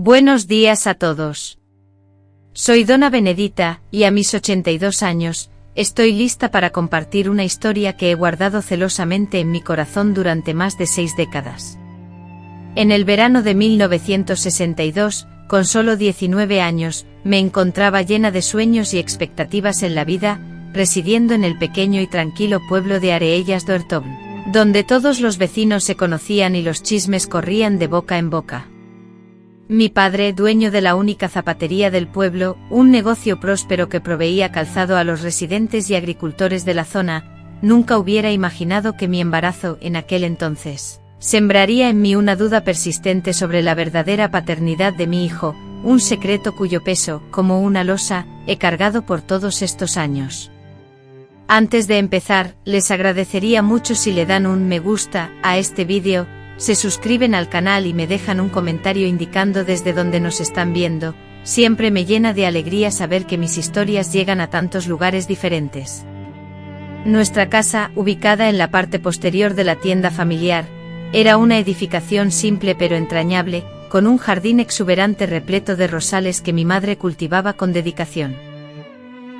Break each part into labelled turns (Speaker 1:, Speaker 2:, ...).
Speaker 1: Buenos días a todos. Soy Dona Benedita, y a mis 82 años, estoy lista para compartir una historia que he guardado celosamente en mi corazón durante más de 6 décadas. En el verano de 1962, con solo 19 años, me encontraba llena de sueños y expectativas en la vida, residiendo en el pequeño y tranquilo pueblo de Areellas d'Oertobn, donde todos los vecinos se conocían y los chismes corrían de boca en boca. Mi padre, dueño de la única zapatería del pueblo, un negocio próspero que proveía calzado a los residentes y agricultores de la zona, nunca hubiera imaginado que mi embarazo, en aquel entonces, sembraría en mí una duda persistente sobre la verdadera paternidad de mi hijo, un secreto cuyo peso, como una losa, he cargado por todos estos años. Antes de empezar, les agradecería mucho si le dan un me gusta a este vídeo, se suscriben al canal y me dejan un comentario indicando desde dónde nos están viendo. Siempre me llena de alegría saber que mis historias llegan a tantos lugares diferentes. Nuestra casa, ubicada en la parte posterior de la tienda familiar, era una edificación simple pero entrañable, con un jardín exuberante repleto de rosales que mi madre cultivaba con dedicación.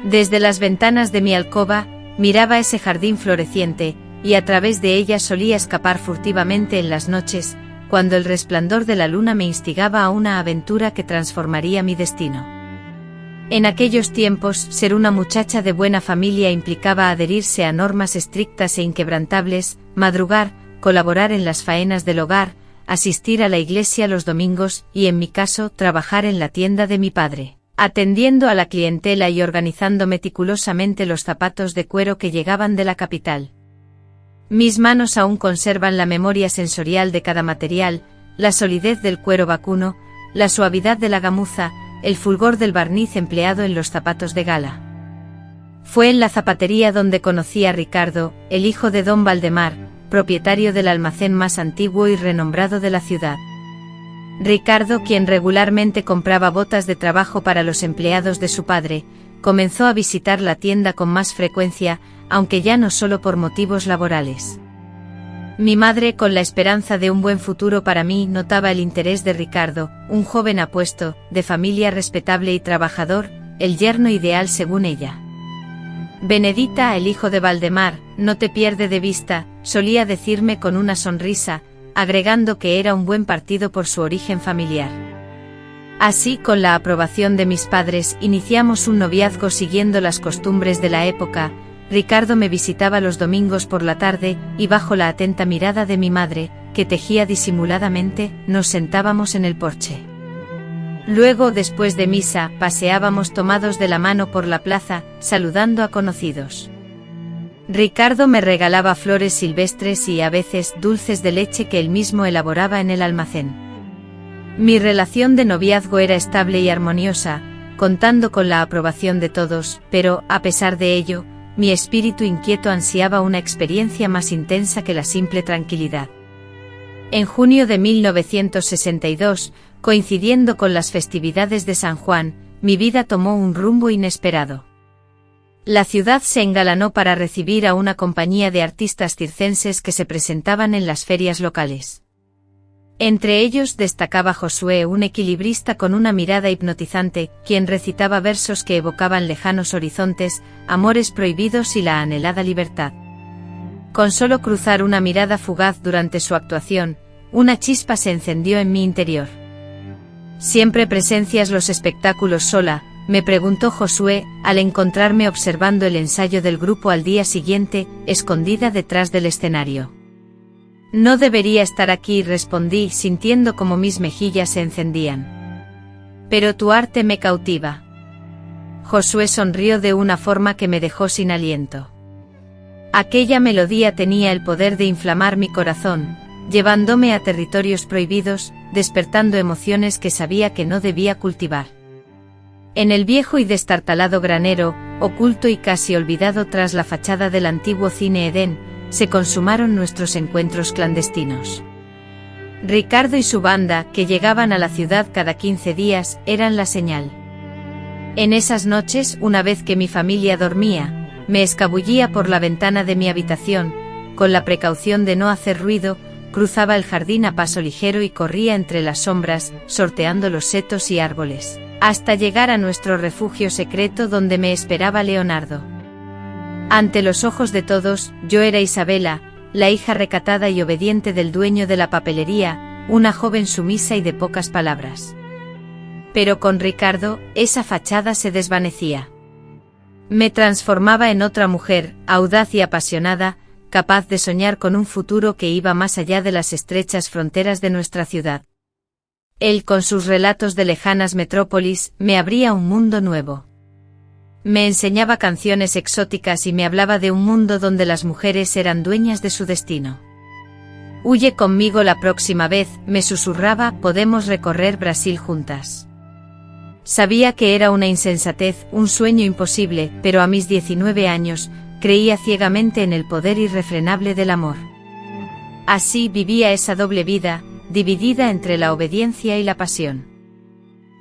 Speaker 1: Desde las ventanas de mi alcoba, miraba ese jardín floreciente, y a través de ella solía escapar furtivamente en las noches, cuando el resplandor de la luna me instigaba a una aventura que transformaría mi destino. En aquellos tiempos, ser una muchacha de buena familia implicaba adherirse a normas estrictas e inquebrantables, madrugar, colaborar en las faenas del hogar, asistir a la iglesia los domingos y, en mi caso, trabajar en la tienda de mi padre, atendiendo a la clientela y organizando meticulosamente los zapatos de cuero que llegaban de la capital. Mis manos aún conservan la memoria sensorial de cada material, la solidez del cuero vacuno, la suavidad de la gamuza, el fulgor del barniz empleado en los zapatos de gala. Fue en la zapatería donde conocí a Ricardo, el hijo de don Valdemar, propietario del almacén más antiguo y renombrado de la ciudad. Ricardo, quien regularmente compraba botas de trabajo para los empleados de su padre, comenzó a visitar la tienda con más frecuencia, aunque ya no solo por motivos laborales. Mi madre, con la esperanza de un buen futuro para mí, notaba el interés de Ricardo, un joven apuesto, de familia respetable y trabajador, el yerno ideal según ella. Benedita, el hijo de Valdemar, no te pierde de vista, solía decirme con una sonrisa, agregando que era un buen partido por su origen familiar. Así, con la aprobación de mis padres, iniciamos un noviazgo siguiendo las costumbres de la época. Ricardo me visitaba los domingos por la tarde, y bajo la atenta mirada de mi madre, que tejía disimuladamente, nos sentábamos en el porche. Luego, después de misa, paseábamos tomados de la mano por la plaza, saludando a conocidos. Ricardo me regalaba flores silvestres y, a veces, dulces de leche que él mismo elaboraba en el almacén. Mi relación de noviazgo era estable y armoniosa, contando con la aprobación de todos, pero, a pesar de ello, mi espíritu inquieto ansiaba una experiencia más intensa que la simple tranquilidad. En junio de 1962, coincidiendo con las festividades de San Juan, mi vida tomó un rumbo inesperado. La ciudad se engalanó para recibir a una compañía de artistas circenses que se presentaban en las ferias locales. Entre ellos destacaba Josué, un equilibrista con una mirada hipnotizante, quien recitaba versos que evocaban lejanos horizontes, amores prohibidos y la anhelada libertad. Con solo cruzar una mirada fugaz durante su actuación, una chispa se encendió en mi interior. ¿Siempre presencias los espectáculos sola?, me preguntó Josué, al encontrarme observando el ensayo del grupo al día siguiente, escondida detrás del escenario. No debería estar aquí, respondí, sintiendo como mis mejillas se encendían. Pero tu arte me cautiva. Josué sonrió de una forma que me dejó sin aliento. Aquella melodía tenía el poder de inflamar mi corazón, llevándome a territorios prohibidos, despertando emociones que sabía que no debía cultivar. En el viejo y destartalado granero, oculto y casi olvidado tras la fachada del antiguo Cine Edén, se consumaron nuestros encuentros clandestinos. Ricardo y su banda, que llegaban a la ciudad cada 15 días, eran la señal. En esas noches, una vez que mi familia dormía, me escabullía por la ventana de mi habitación, con la precaución de no hacer ruido, cruzaba el jardín a paso ligero y corría entre las sombras, sorteando los setos y árboles, hasta llegar a nuestro refugio secreto donde me esperaba Leonardo. Ante los ojos de todos, yo era Isabela, la hija recatada y obediente del dueño de la papelería, una joven sumisa y de pocas palabras. Pero con Ricardo, esa fachada se desvanecía. Me transformaba en otra mujer, audaz y apasionada, capaz de soñar con un futuro que iba más allá de las estrechas fronteras de nuestra ciudad. Él, con sus relatos de lejanas metrópolis, me abría un mundo nuevo. Me enseñaba canciones exóticas y me hablaba de un mundo donde las mujeres eran dueñas de su destino. «Huye conmigo la próxima vez», me susurraba, «podemos recorrer Brasil juntas». Sabía que era una insensatez, un sueño imposible, pero a mis 19 años, creía ciegamente en el poder irrefrenable del amor. Así vivía esa doble vida, dividida entre la obediencia y la pasión.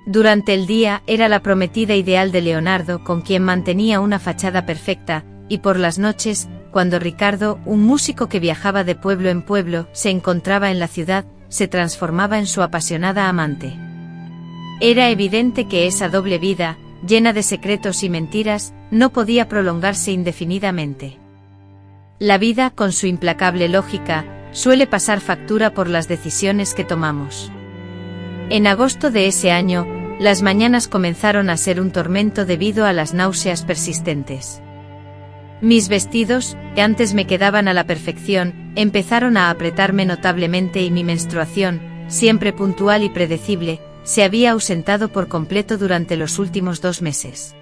Speaker 1: Durante el día era la prometida ideal de Leonardo, con quien mantenía una fachada perfecta, y por las noches, cuando Ricardo, un músico que viajaba de pueblo en pueblo, se encontraba en la ciudad, se transformaba en su apasionada amante. Era evidente que esa doble vida, llena de secretos y mentiras, no podía prolongarse indefinidamente. La vida, con su implacable lógica, suele pasar factura por las decisiones que tomamos. En agosto de ese año, las mañanas comenzaron a ser un tormento debido a las náuseas persistentes. Mis vestidos, que antes me quedaban a la perfección, empezaron a apretarme notablemente y mi menstruación, siempre puntual y predecible, se había ausentado por completo durante los últimos 2 meses.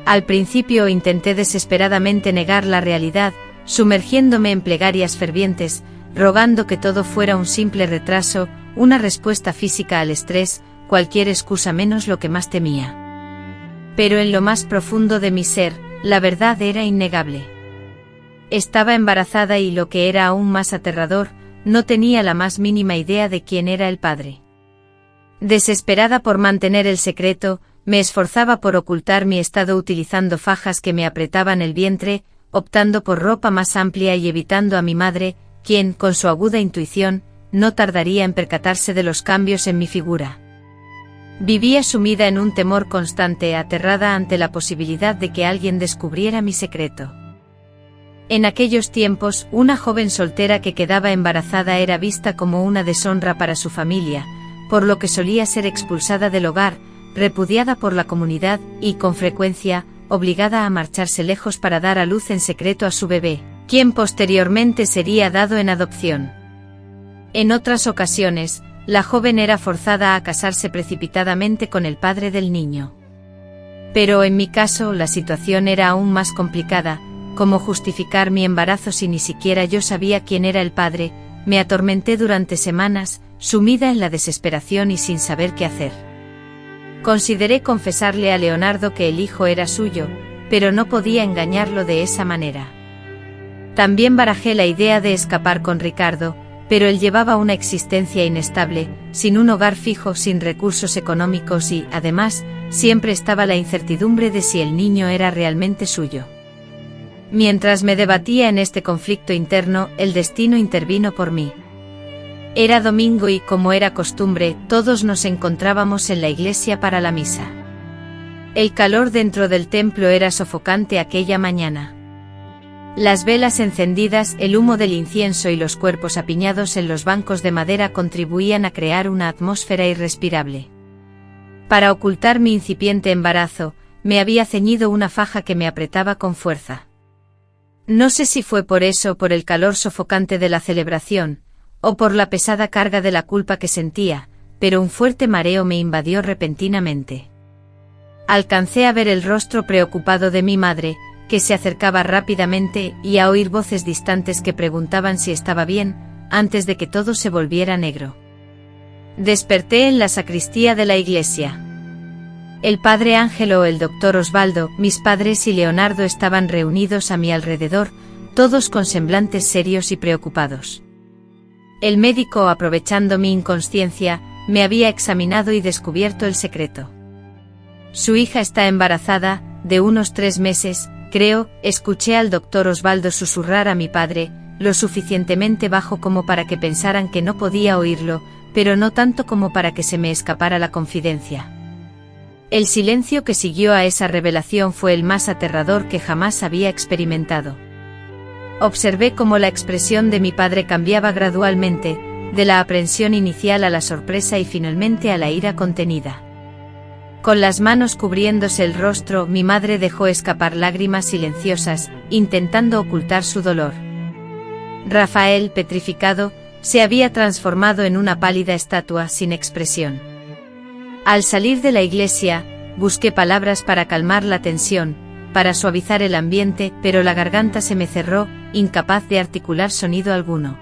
Speaker 1: Al principio intenté desesperadamente negar la realidad, sumergiéndome en plegarias fervientes, rogando que todo fuera un simple retraso, una respuesta física al estrés, cualquier excusa menos lo que más temía. Pero en lo más profundo de mi ser, la verdad era innegable. Estaba embarazada y, lo que era aún más aterrador, no tenía la más mínima idea de quién era el padre. Desesperada por mantener el secreto, me esforzaba por ocultar mi estado utilizando fajas que me apretaban el vientre, optando por ropa más amplia y evitando a mi madre, quien, con su aguda intuición, no tardaría en percatarse de los cambios en mi figura. Vivía sumida en un temor constante, aterrada ante la posibilidad de que alguien descubriera mi secreto. En aquellos tiempos, una joven soltera que quedaba embarazada era vista como una deshonra para su familia, por lo que solía ser expulsada del hogar, repudiada por la comunidad y, con frecuencia, obligada a marcharse lejos para dar a luz en secreto a su bebé, quien posteriormente sería dado en adopción. En otras ocasiones, la joven era forzada a casarse precipitadamente con el padre del niño. Pero en mi caso la situación era aún más complicada. ¿Cómo justificar mi embarazo si ni siquiera yo sabía quién era el padre? Me atormenté durante semanas, sumida en la desesperación y sin saber qué hacer. Consideré confesarle a Leonardo que el hijo era suyo, pero no podía engañarlo de esa manera. También barajé la idea de escapar con Ricardo, pero él llevaba una existencia inestable, sin un hogar fijo, sin recursos económicos y, además, siempre estaba la incertidumbre de si el niño era realmente suyo. Mientras me debatía en este conflicto interno, el destino intervino por mí. Era domingo y, como era costumbre, todos nos encontrábamos en la iglesia para la misa. El calor dentro del templo era sofocante aquella mañana. Las velas encendidas, el humo del incienso y los cuerpos apiñados en los bancos de madera contribuían a crear una atmósfera irrespirable. Para ocultar mi incipiente embarazo, me había ceñido una faja que me apretaba con fuerza. No sé si fue por eso, por el calor sofocante de la celebración, o por la pesada carga de la culpa que sentía, pero un fuerte mareo me invadió repentinamente. Alcancé a ver el rostro preocupado de mi madre, que se acercaba rápidamente, y a oír voces distantes que preguntaban si estaba bien, antes de que todo se volviera negro. Desperté en la sacristía de la iglesia. El padre Ángelo, el doctor Osvaldo, mis padres y Leonardo estaban reunidos a mi alrededor, todos con semblantes serios y preocupados. El médico, aprovechando mi inconsciencia, me había examinado y descubierto el secreto. Su hija está embarazada, de unos 3 meses, creo, escuché al doctor Osvaldo susurrar a mi padre, lo suficientemente bajo como para que pensaran que no podía oírlo, pero no tanto como para que se me escapara la confidencia. El silencio que siguió a esa revelación fue el más aterrador que jamás había experimentado. Observé cómo la expresión de mi padre cambiaba gradualmente, de la aprensión inicial a la sorpresa y finalmente a la ira contenida. Con las manos cubriéndose el rostro, mi madre dejó escapar lágrimas silenciosas, intentando ocultar su dolor. Rafael, petrificado, se había transformado en una pálida estatua sin expresión. Al salir de la iglesia, busqué palabras para calmar la tensión, para suavizar el ambiente, pero la garganta se me cerró, incapaz de articular sonido alguno.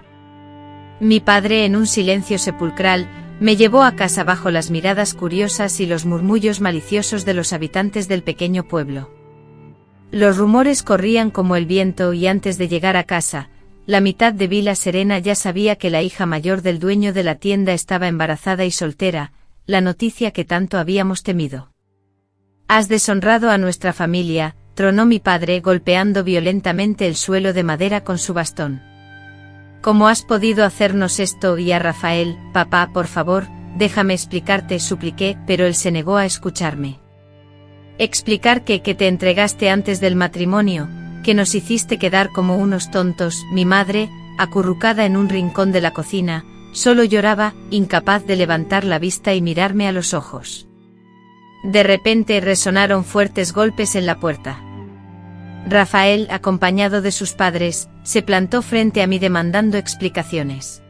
Speaker 1: Mi padre, en un silencio sepulcral, me llevó a casa bajo las miradas curiosas y los murmullos maliciosos de los habitantes del pequeño pueblo. Los rumores corrían como el viento y antes de llegar a casa, la mitad de Vila Serena ya sabía que la hija mayor del dueño de la tienda estaba embarazada y soltera, la noticia que tanto habíamos temido. «Has deshonrado a nuestra familia», tronó mi padre golpeando violentamente el suelo de madera con su bastón. «¿Cómo has podido hacernos esto?» Y a Rafael: «Papá, por favor, déjame explicarte», supliqué, pero él se negó a escucharme. «¿Explicar qué? Que te entregaste antes del matrimonio, que nos hiciste quedar como unos tontos». Mi madre, acurrucada en un rincón de la cocina, solo lloraba, incapaz de levantar la vista y mirarme a los ojos. De repente resonaron fuertes golpes en la puerta. Rafael, acompañado de sus padres, se plantó frente a mí demandando explicaciones.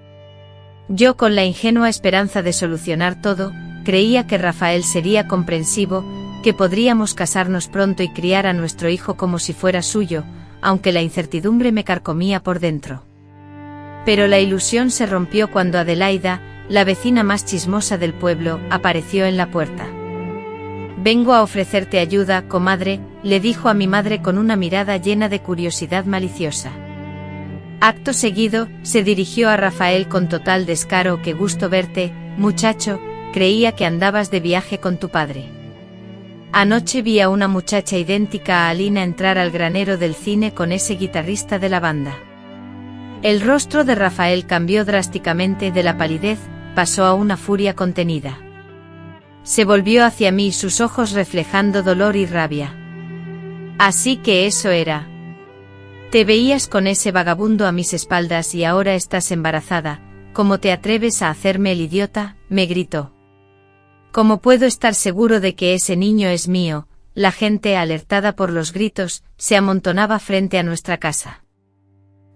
Speaker 1: Yo, con la ingenua esperanza de solucionar todo, creía que Rafael sería comprensivo, que podríamos casarnos pronto y criar a nuestro hijo como si fuera suyo, aunque la incertidumbre me carcomía por dentro. Pero la ilusión se rompió cuando Adelaida, la vecina más chismosa del pueblo, apareció en la puerta. «Vengo a ofrecerte ayuda, comadre», le dijo a mi madre con una mirada llena de curiosidad maliciosa. Acto seguido, se dirigió a Rafael con total descaro: «Qué gusto verte, muchacho, creía que andabas de viaje con tu padre. Anoche vi a una muchacha idéntica a Alina entrar al granero del cine con ese guitarrista de la banda». El rostro de Rafael cambió drásticamente, de la palidez pasó a una furia contenida. Se volvió hacia mí, sus ojos reflejando dolor y rabia. «Así que eso era. Te veías con ese vagabundo a mis espaldas y ahora estás embarazada. ¿Cómo te atreves a hacerme el idiota?», me gritó. «¿Cómo puedo estar seguro de que ese niño es mío?». La gente, alertada por los gritos, se amontonaba frente a nuestra casa.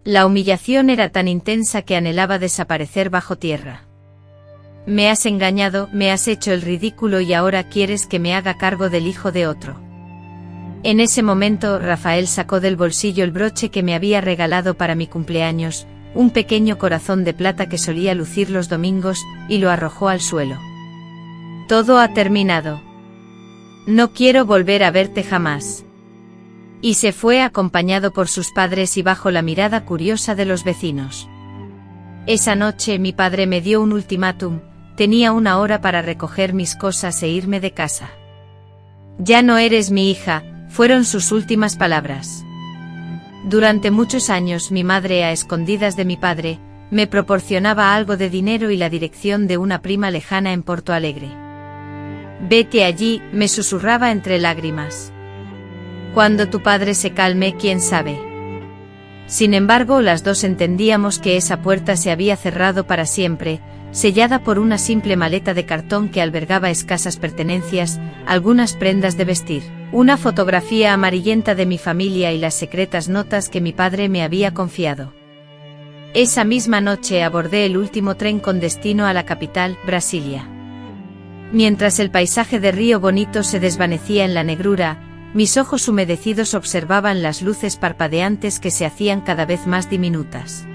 Speaker 1: La humillación era tan intensa que anhelaba desaparecer bajo tierra. «Me has engañado, me has hecho el ridículo y ahora quieres que me haga cargo del hijo de otro». En ese momento, Rafael sacó del bolsillo el broche que me había regalado para mi cumpleaños, un pequeño corazón de plata que solía lucir los domingos, y lo arrojó al suelo. «Todo ha terminado. No quiero volver a verte jamás». Y se fue acompañado por sus padres y bajo la mirada curiosa de los vecinos. Esa noche mi padre me dio un ultimátum: tenía 1 hora para recoger mis cosas e irme de casa. «Ya no eres mi hija», fueron sus últimas palabras. Durante muchos años mi madre, a escondidas de mi padre, me proporcionaba algo de dinero y la dirección de una prima lejana en Porto Alegre. «Vete allí», me susurraba entre lágrimas. «Cuando tu padre se calme, quién sabe». Sin embargo, las dos entendíamos que esa puerta se había cerrado para siempre, sellada por una simple maleta de cartón que albergaba escasas pertenencias, algunas prendas de vestir, una fotografía amarillenta de mi familia y las secretas notas que mi padre me había confiado. Esa misma noche abordé el último tren con destino a la capital, Brasilia. Mientras el paisaje de Río Bonito se desvanecía en la negrura, mis ojos humedecidos observaban las luces parpadeantes que se hacían cada vez más diminutas.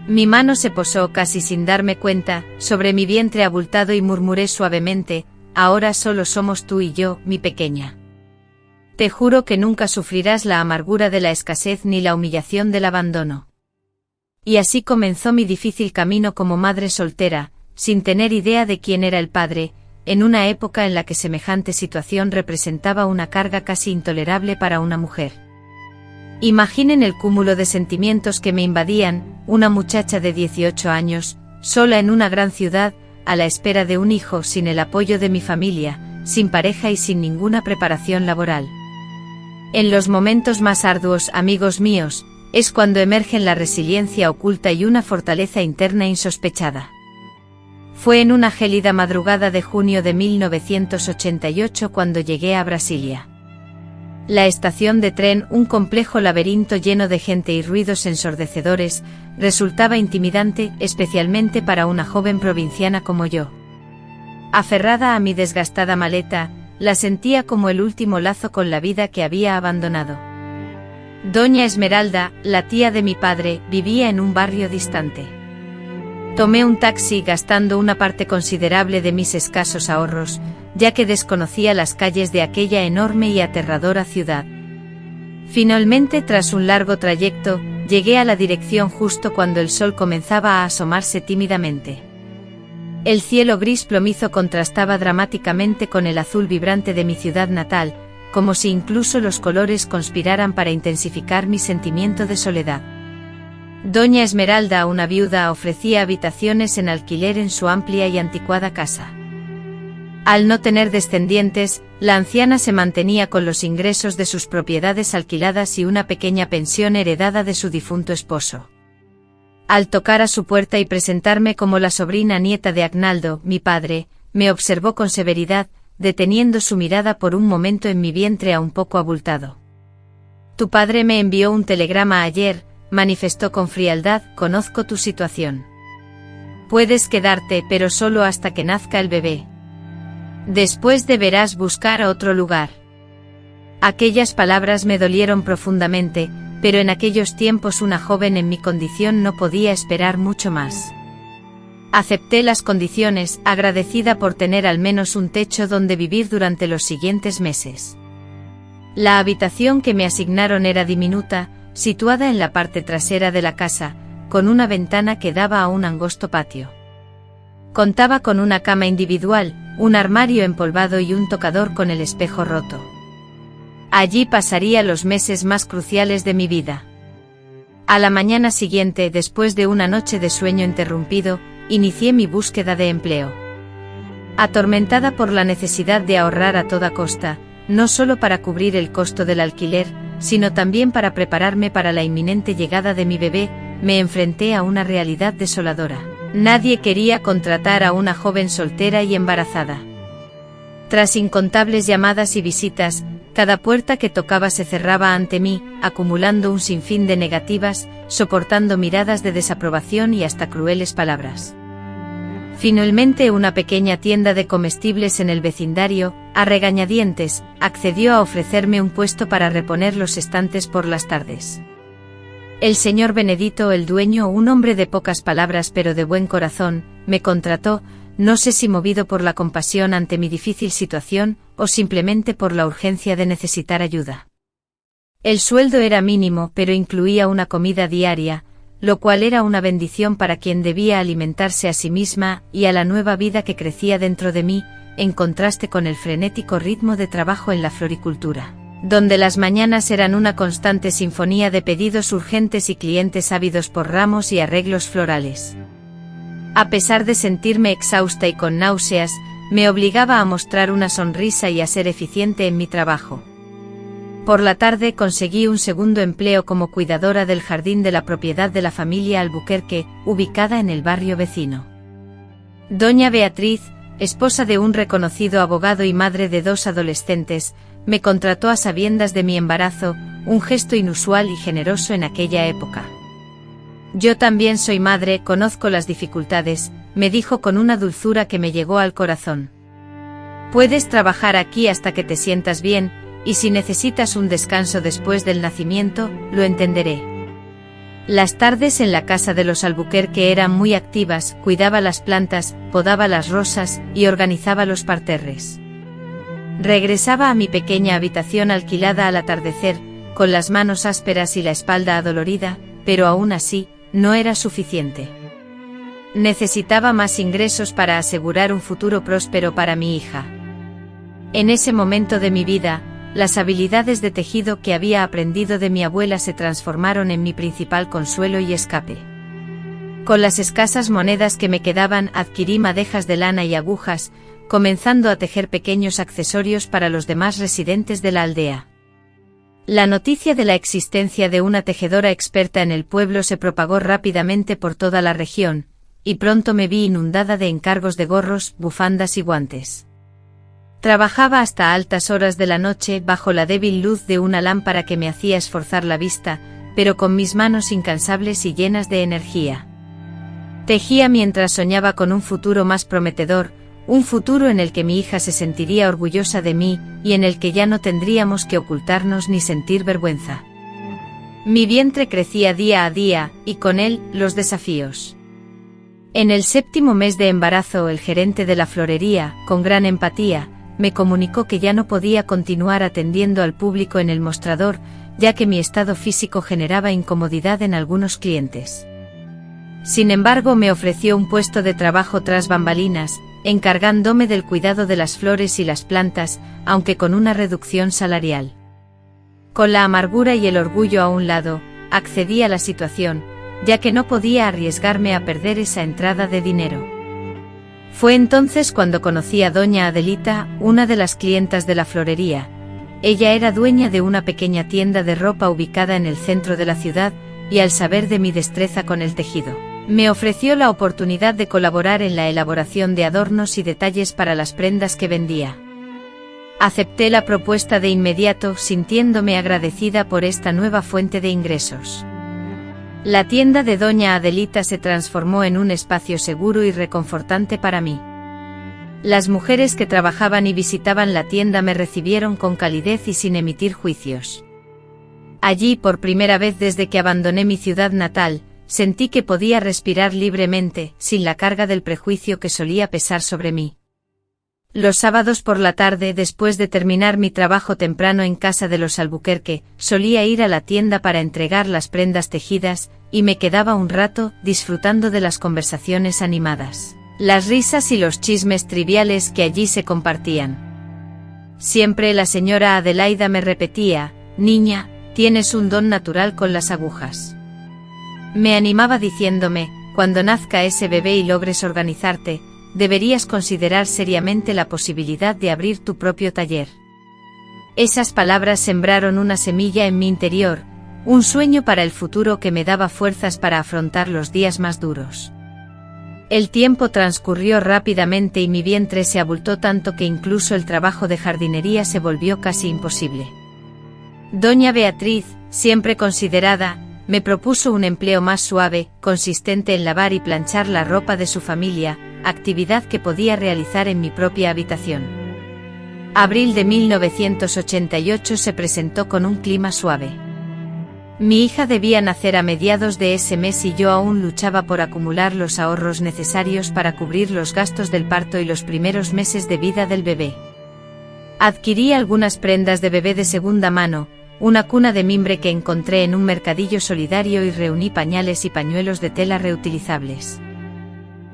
Speaker 1: Mi mano se posó, casi sin darme cuenta, sobre mi vientre abultado y murmuré suavemente: «Ahora solo somos tú y yo, mi pequeña. Te juro que nunca sufrirás la amargura de la escasez ni la humillación del abandono». Y así comenzó mi difícil camino como madre soltera, sin tener idea de quién era el padre, en una época en la que semejante situación representaba una carga casi intolerable para una mujer. Imaginen el cúmulo de sentimientos que me invadían, una muchacha de 18 años, sola en una gran ciudad, a la espera de un hijo, sin el apoyo de mi familia, sin pareja y sin ninguna preparación laboral. En los momentos más arduos, amigos míos, es cuando emergen la resiliencia oculta y una fortaleza interna insospechada. Fue en una gélida madrugada de junio de 1988 cuando llegué a Brasilia. La estación de tren, un complejo laberinto lleno de gente y ruidos ensordecedores, resultaba intimidante, especialmente para una joven provinciana como yo. Aferrada a mi desgastada maleta, la sentía como el último lazo con la vida que había abandonado. Doña Esmeralda, la tía de mi padre, vivía en un barrio distante. Tomé un taxi gastando una parte considerable de mis escasos ahorros, ya que desconocía las calles de aquella enorme y aterradora ciudad. Finalmente, tras un largo trayecto, llegué a la dirección justo cuando el sol comenzaba a asomarse tímidamente. El cielo gris plomizo contrastaba dramáticamente con el azul vibrante de mi ciudad natal, como si incluso los colores conspiraran para intensificar mi sentimiento de soledad. Doña Esmeralda, una viuda, ofrecía habitaciones en alquiler en su amplia y anticuada casa. Al no tener descendientes, la anciana se mantenía con los ingresos de sus propiedades alquiladas y una pequeña pensión heredada de su difunto esposo. Al tocar a su puerta y presentarme como la sobrina nieta de Agnaldo, mi padre, me observó con severidad, deteniendo su mirada por un momento en mi vientre aún poco abultado. «Tu padre me envió un telegrama ayer», manifestó con frialdad, «conozco tu situación. Puedes quedarte, pero solo hasta que nazca el bebé. Después deberás buscar otro lugar». Aquellas palabras me dolieron profundamente, pero en aquellos tiempos una joven en mi condición no podía esperar mucho más. Acepté las condiciones, agradecida por tener al menos un techo donde vivir durante los siguientes meses. La habitación que me asignaron era diminuta, situada en la parte trasera de la casa, con una ventana que daba a un angosto patio. Contaba con una cama individual, un armario empolvado y un tocador con el espejo roto. Allí pasaría los meses más cruciales de mi vida. A la mañana siguiente, después de una noche de sueño interrumpido, inicié mi búsqueda de empleo. Atormentada por la necesidad de ahorrar a toda costa, no solo para cubrir el costo del alquiler, sino también para prepararme para la inminente llegada de mi bebé, me enfrenté a una realidad desoladora. Nadie quería contratar a una joven soltera y embarazada. Tras incontables llamadas y visitas, cada puerta que tocaba se cerraba ante mí, acumulando un sinfín de negativas, soportando miradas de desaprobación y hasta crueles palabras. Finalmente, una pequeña tienda de comestibles en el vecindario, a regañadientes, accedió a ofrecerme un puesto para reponer los estantes por las tardes. El señor Benedito, el dueño, un hombre de pocas palabras pero de buen corazón, me contrató, no sé si movido por la compasión ante mi difícil situación, o simplemente por la urgencia de necesitar ayuda. El sueldo era mínimo, pero incluía una comida diaria, lo cual era una bendición para quien debía alimentarse a sí misma y a la nueva vida que crecía dentro de mí, en contraste con el frenético ritmo de trabajo en la floricultura, donde las mañanas eran una constante sinfonía de pedidos urgentes y clientes ávidos por ramos y arreglos florales. A pesar de sentirme exhausta y con náuseas, me obligaba a mostrar una sonrisa y a ser eficiente en mi trabajo. Por la tarde conseguí un segundo empleo como cuidadora del jardín de la propiedad de la familia Albuquerque, ubicada en el barrio vecino. Doña Beatriz, esposa de un reconocido abogado y madre de 2 adolescentes, me contrató a sabiendas de mi embarazo, un gesto inusual y generoso en aquella época. «Yo también soy madre, conozco las dificultades», me dijo con una dulzura que me llegó al corazón. «Puedes trabajar aquí hasta que te sientas bien, y si necesitas un descanso después del nacimiento, lo entenderé». Las tardes en la casa de los Albuquerque eran muy activas, cuidaba las plantas, podaba las rosas y organizaba los parterres. Regresaba a mi pequeña habitación alquilada al atardecer, con las manos ásperas y la espalda adolorida, pero aún así, no era suficiente. Necesitaba más ingresos para asegurar un futuro próspero para mi hija. En ese momento de mi vida, las habilidades de tejido que había aprendido de mi abuela se transformaron en mi principal consuelo y escape. Con las escasas monedas que me quedaban adquirí madejas de lana y agujas, comenzando a tejer pequeños accesorios para los demás residentes de la aldea. La noticia de la existencia de una tejedora experta en el pueblo se propagó rápidamente por toda la región, y pronto me vi inundada de encargos de gorros, bufandas y guantes. Trabajaba hasta altas horas de la noche bajo la débil luz de una lámpara que me hacía esforzar la vista, pero con mis manos incansables y llenas de energía. Tejía mientras soñaba con un futuro más prometedor, un futuro en el que mi hija se sentiría orgullosa de mí y en el que ya no tendríamos que ocultarnos ni sentir vergüenza. Mi vientre crecía día a día, y con él, los desafíos. En el 7º mes de embarazo, el gerente de la florería, con gran empatía, me comunicó que ya no podía continuar atendiendo al público en el mostrador, ya que mi estado físico generaba incomodidad en algunos clientes. Sin embargo, me ofreció un puesto de trabajo tras bambalinas, encargándome del cuidado de las flores y las plantas, aunque con una reducción salarial. Con la amargura y el orgullo a un lado, accedí a la situación, ya que no podía arriesgarme a perder esa entrada de dinero. Fue entonces cuando conocí a doña Adelita, una de las clientas de la florería. Ella era dueña de una pequeña tienda de ropa ubicada en el centro de la ciudad, y al saber de mi destreza con el tejido, me ofreció la oportunidad de colaborar en la elaboración de adornos y detalles para las prendas que vendía. Acepté la propuesta de inmediato, sintiéndome agradecida por esta nueva fuente de ingresos. La tienda de doña Adelita se transformó en un espacio seguro y reconfortante para mí. Las mujeres que trabajaban y visitaban la tienda me recibieron con calidez y sin emitir juicios. Allí, por primera vez desde que abandoné mi ciudad natal, sentí que podía respirar libremente, sin la carga del prejuicio que solía pesar sobre mí. Los sábados por la tarde, después de terminar mi trabajo temprano en casa de los Albuquerque, solía ir a la tienda para entregar las prendas tejidas, y me quedaba un rato, disfrutando de las conversaciones animadas, las risas y los chismes triviales que allí se compartían. Siempre la señora Adelaida me repetía: «Niña, tienes un don natural con las agujas». Me animaba diciéndome: «Cuando nazca ese bebé y logres organizarte, deberías considerar seriamente la posibilidad de abrir tu propio taller». Esas palabras sembraron una semilla en mi interior, un sueño para el futuro que me daba fuerzas para afrontar los días más duros. El tiempo transcurrió rápidamente y mi vientre se abultó tanto que incluso el trabajo de jardinería se volvió casi imposible. Doña Beatriz, siempre considerada, me propuso un empleo más suave, consistente en lavar y planchar la ropa de su familia, actividad que podía realizar en mi propia habitación. Abril de 1988 se presentó con un clima suave. Mi hija debía nacer a mediados de ese mes y yo aún luchaba por acumular los ahorros necesarios para cubrir los gastos del parto y los primeros meses de vida del bebé. Adquirí algunas prendas de bebé de segunda mano, una cuna de mimbre que encontré en un mercadillo solidario y reuní pañales y pañuelos de tela reutilizables.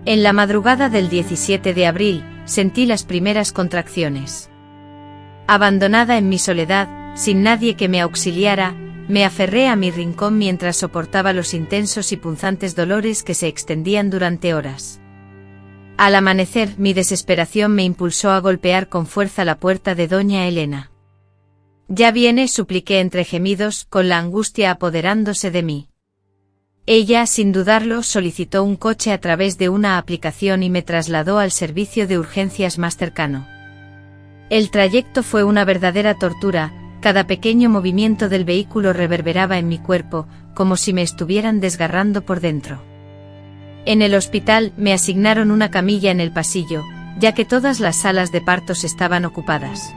Speaker 1: En la madrugada del 17 de abril, sentí las primeras contracciones. Abandonada en mi soledad, sin nadie que me auxiliara, me aferré a mi rincón mientras soportaba los intensos y punzantes dolores que se extendían durante horas. Al amanecer, mi desesperación me impulsó a golpear con fuerza la puerta de doña Elena. «Ya viene», supliqué entre gemidos, con la angustia apoderándose de mí. Ella, sin dudarlo, solicitó un coche a través de una aplicación y me trasladó al servicio de urgencias más cercano. El trayecto fue una verdadera tortura, cada pequeño movimiento del vehículo reverberaba en mi cuerpo, como si me estuvieran desgarrando por dentro. En el hospital, me asignaron una camilla en el pasillo, ya que todas las salas de partos estaban ocupadas.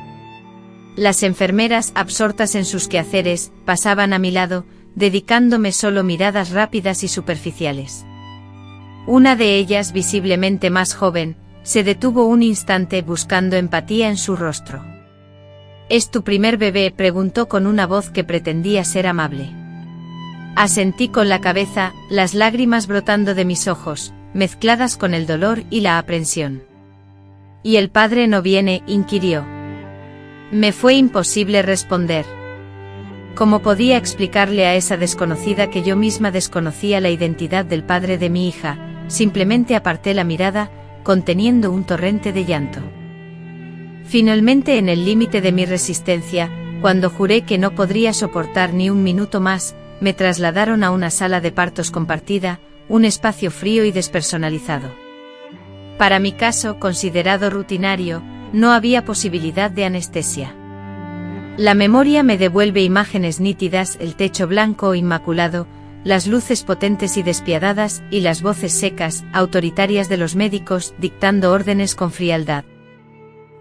Speaker 1: Las enfermeras, absortas en sus quehaceres, pasaban a mi lado, dedicándome solo miradas rápidas y superficiales. Una de ellas, visiblemente más joven, se detuvo un instante buscando empatía en su rostro. «¿Es tu primer bebé?», preguntó con una voz que pretendía ser amable. Asentí con la cabeza, las lágrimas brotando de mis ojos, mezcladas con el dolor y la aprensión. «¿Y el padre no viene?», inquirió. Me fue imposible responder. ¿Cómo podía explicarle a esa desconocida que yo misma desconocía la identidad del padre de mi hija? Simplemente aparté la mirada, conteniendo un torrente de llanto. Finalmente, en el límite de mi resistencia, cuando juré que no podría soportar ni un minuto más, me trasladaron a una sala de partos compartida, un espacio frío y despersonalizado. Para mi caso, considerado rutinario, no había posibilidad de anestesia. La memoria me devuelve imágenes nítidas, el techo blanco o inmaculado, las luces potentes y despiadadas, y las voces secas, autoritarias de los médicos, dictando órdenes con frialdad.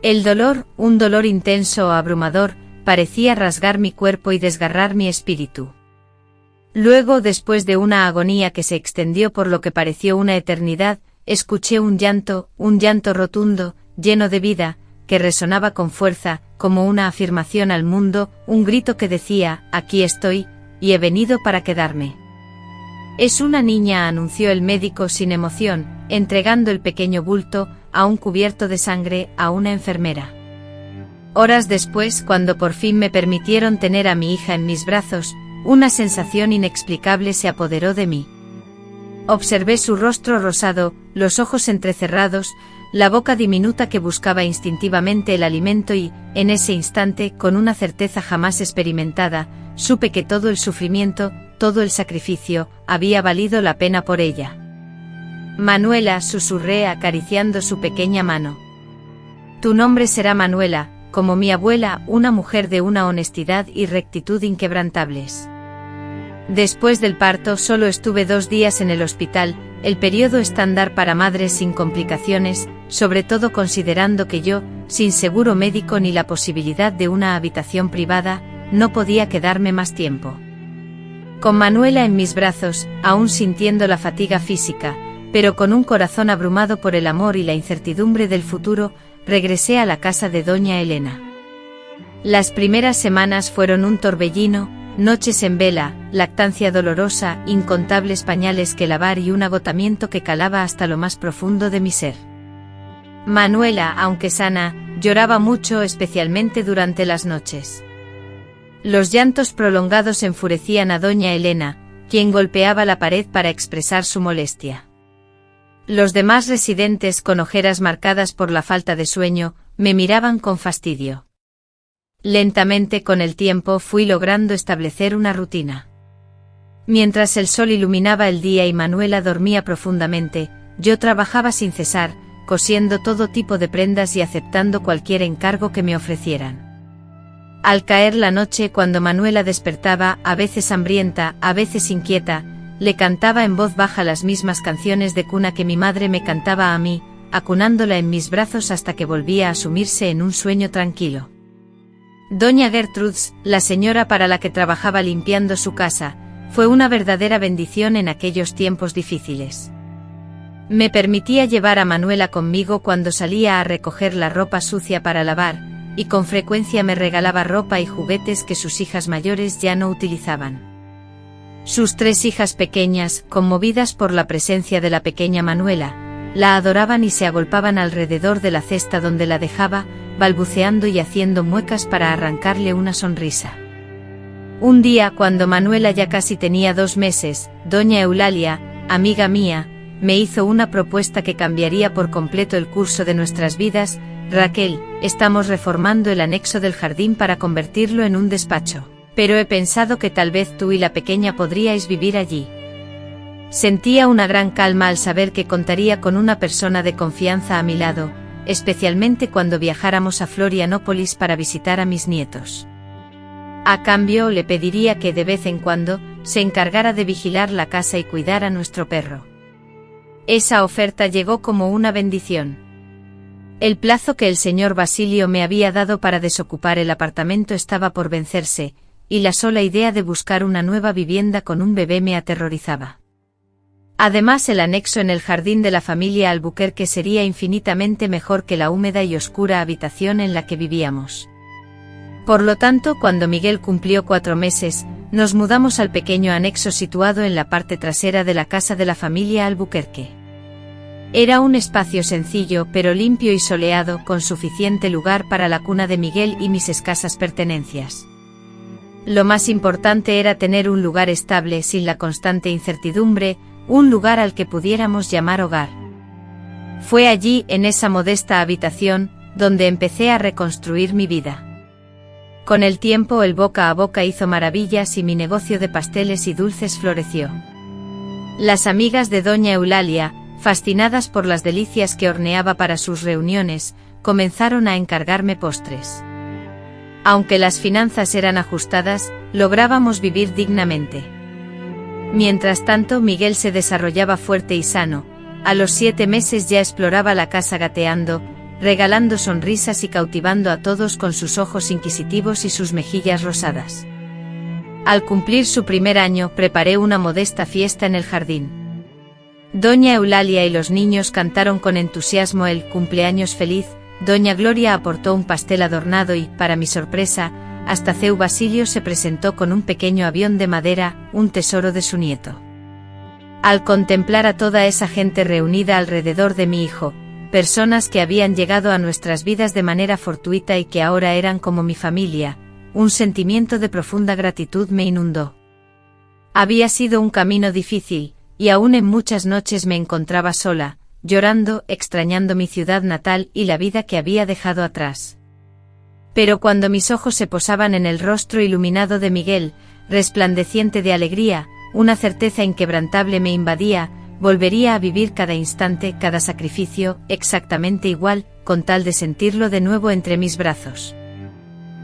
Speaker 1: El dolor, un dolor intenso o abrumador, parecía rasgar mi cuerpo y desgarrar mi espíritu. Luego, después de una agonía que se extendió por lo que pareció una eternidad, escuché un llanto rotundo, lleno de vida, que resonaba con fuerza, como una afirmación al mundo, un grito que decía: aquí estoy, y he venido para quedarme. Es una niña, anunció el médico sin emoción, entregando el pequeño bulto, aún cubierto de sangre, a una enfermera. Horas después, cuando por fin me permitieron tener a mi hija en mis brazos, una sensación inexplicable se apoderó de mí. Observé su rostro rosado, los ojos entrecerrados, la boca diminuta que buscaba instintivamente el alimento y, en ese instante, con una certeza jamás experimentada, supe que todo el sufrimiento, todo el sacrificio, había valido la pena por ella. Manuela, susurré acariciando su pequeña mano. Tu nombre será Manuela, como mi abuela, una mujer de una honestidad y rectitud inquebrantables. Después del parto solo estuve 2 días en el hospital, el periodo estándar para madres sin complicaciones, sobre todo considerando que yo, sin seguro médico ni la posibilidad de una habitación privada, no podía quedarme más tiempo. Con Manuela en mis brazos, aún sintiendo la fatiga física, pero con un corazón abrumado por el amor y la incertidumbre del futuro, regresé a la casa de doña Elena. Las primeras semanas fueron un torbellino, noches en vela, lactancia dolorosa, incontables pañales que lavar y un agotamiento que calaba hasta lo más profundo de mi ser. Manuela, aunque sana, lloraba mucho, especialmente durante las noches. Los llantos prolongados enfurecían a doña Elena, quien golpeaba la pared para expresar su molestia. Los demás residentes, con ojeras marcadas por la falta de sueño, me miraban con fastidio. Lentamente, con el tiempo, fui logrando establecer una rutina. Mientras el sol iluminaba el día y Manuela dormía profundamente, yo trabajaba sin cesar, cosiendo todo tipo de prendas y aceptando cualquier encargo que me ofrecieran. Al caer la noche, cuando Manuela despertaba, a veces hambrienta, a veces inquieta, le cantaba en voz baja las mismas canciones de cuna que mi madre me cantaba a mí, acunándola en mis brazos hasta que volvía a sumirse en un sueño tranquilo. Doña Gertrudes, la señora para la que trabajaba limpiando su casa, fue una verdadera bendición en aquellos tiempos difíciles. Me permitía llevar a Manuela conmigo cuando salía a recoger la ropa sucia para lavar, y con frecuencia me regalaba ropa y juguetes que sus hijas mayores ya no utilizaban. Sus 3 hijas pequeñas, conmovidas por la presencia de la pequeña Manuela, la adoraban y se agolpaban alrededor de la cesta donde la dejaba, balbuceando y haciendo muecas para arrancarle una sonrisa. Un día, cuando Manuela ya casi tenía 2 meses, doña Eulalia, amiga mía, me hizo una propuesta que cambiaría por completo el curso de nuestras vidas. Raquel, estamos reformando el anexo del jardín para convertirlo en un despacho, pero he pensado que tal vez tú y la pequeña podríais vivir allí. Sentía una gran calma al saber que contaría con una persona de confianza a mi lado, especialmente cuando viajáramos a Florianópolis para visitar a mis nietos. A cambio, le pediría que de vez en cuando se encargara de vigilar la casa y cuidar a nuestro perro. Esa oferta llegó como una bendición. El plazo que el señor Basilio me había dado para desocupar el apartamento estaba por vencerse, y la sola idea de buscar una nueva vivienda con un bebé me aterrorizaba. Además, el anexo en el jardín de la familia Albuquerque sería infinitamente mejor que la húmeda y oscura habitación en la que vivíamos. Por lo tanto, cuando Miguel cumplió 4 meses, nos mudamos al pequeño anexo situado en la parte trasera de la casa de la familia Albuquerque. Era un espacio sencillo pero limpio y soleado, con suficiente lugar para la cuna de Miguel y mis escasas pertenencias. Lo más importante era tener un lugar estable sin la constante incertidumbre, un lugar al que pudiéramos llamar hogar. Fue allí, en esa modesta habitación, donde empecé a reconstruir mi vida. Con el tiempo el boca a boca hizo maravillas y mi negocio de pasteles y dulces floreció. Las amigas de doña Eulalia, fascinadas por las delicias que horneaba para sus reuniones, comenzaron a encargarme postres. Aunque las finanzas eran ajustadas, lográbamos vivir dignamente. Mientras tanto, Miguel se desarrollaba fuerte y sano. A los 7 meses ya exploraba la casa gateando, regalando sonrisas y cautivando a todos con sus ojos inquisitivos y sus mejillas rosadas. Al cumplir su primer año, preparé una modesta fiesta en el jardín. Doña Eulalia y los niños cantaron con entusiasmo el cumpleaños feliz. Doña Gloria aportó un pastel adornado y, para mi sorpresa, hasta Ceu Basilio se presentó con un pequeño avión de madera, un tesoro de su nieto. Al contemplar a toda esa gente reunida alrededor de mi hijo, personas que habían llegado a nuestras vidas de manera fortuita y que ahora eran como mi familia, un sentimiento de profunda gratitud me inundó. Había sido un camino difícil, y aún en muchas noches me encontraba sola, llorando, extrañando mi ciudad natal y la vida que había dejado atrás. Pero cuando mis ojos se posaban en el rostro iluminado de Miguel, resplandeciente de alegría, una certeza inquebrantable me invadía: volvería a vivir cada instante, cada sacrificio, exactamente igual, con tal de sentirlo de nuevo entre mis brazos.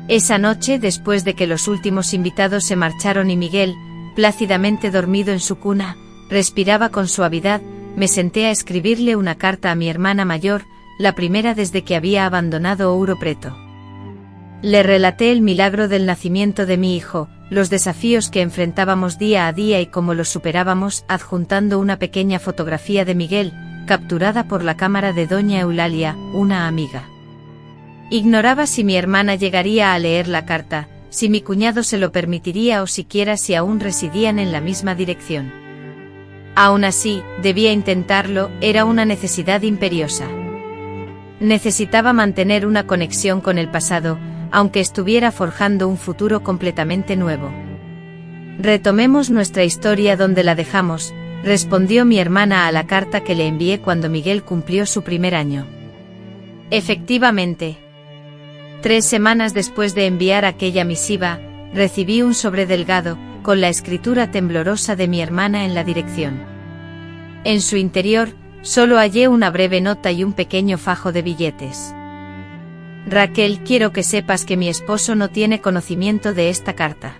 Speaker 1: Esa noche, después de que los últimos invitados se marcharon y Miguel, plácidamente dormido en su cuna, respiraba con suavidad, me senté a escribirle una carta a mi hermana mayor, la primera desde que había abandonado Ouro Preto. Le relaté el milagro del nacimiento de mi hijo, los desafíos que enfrentábamos día a día y cómo los superábamos, adjuntando una pequeña fotografía de Miguel, capturada por la cámara de doña Eulalia, una amiga. Ignoraba si mi hermana llegaría a leer la carta, si mi cuñado se lo permitiría o siquiera si aún residían en la misma dirección. Aún así, debía intentarlo, era una necesidad imperiosa. Necesitaba mantener una conexión con el pasado, aunque estuviera forjando un futuro completamente nuevo. Retomemos nuestra historia donde la dejamos, respondió mi hermana a la carta que le envié cuando Miguel cumplió su primer año. Efectivamente. 3 semanas después de enviar aquella misiva, recibí un sobre delgado, con la escritura temblorosa de mi hermana en la dirección. En su interior, solo hallé una breve nota y un pequeño fajo de billetes. Raquel, quiero que sepas que mi esposo no tiene conocimiento de esta carta.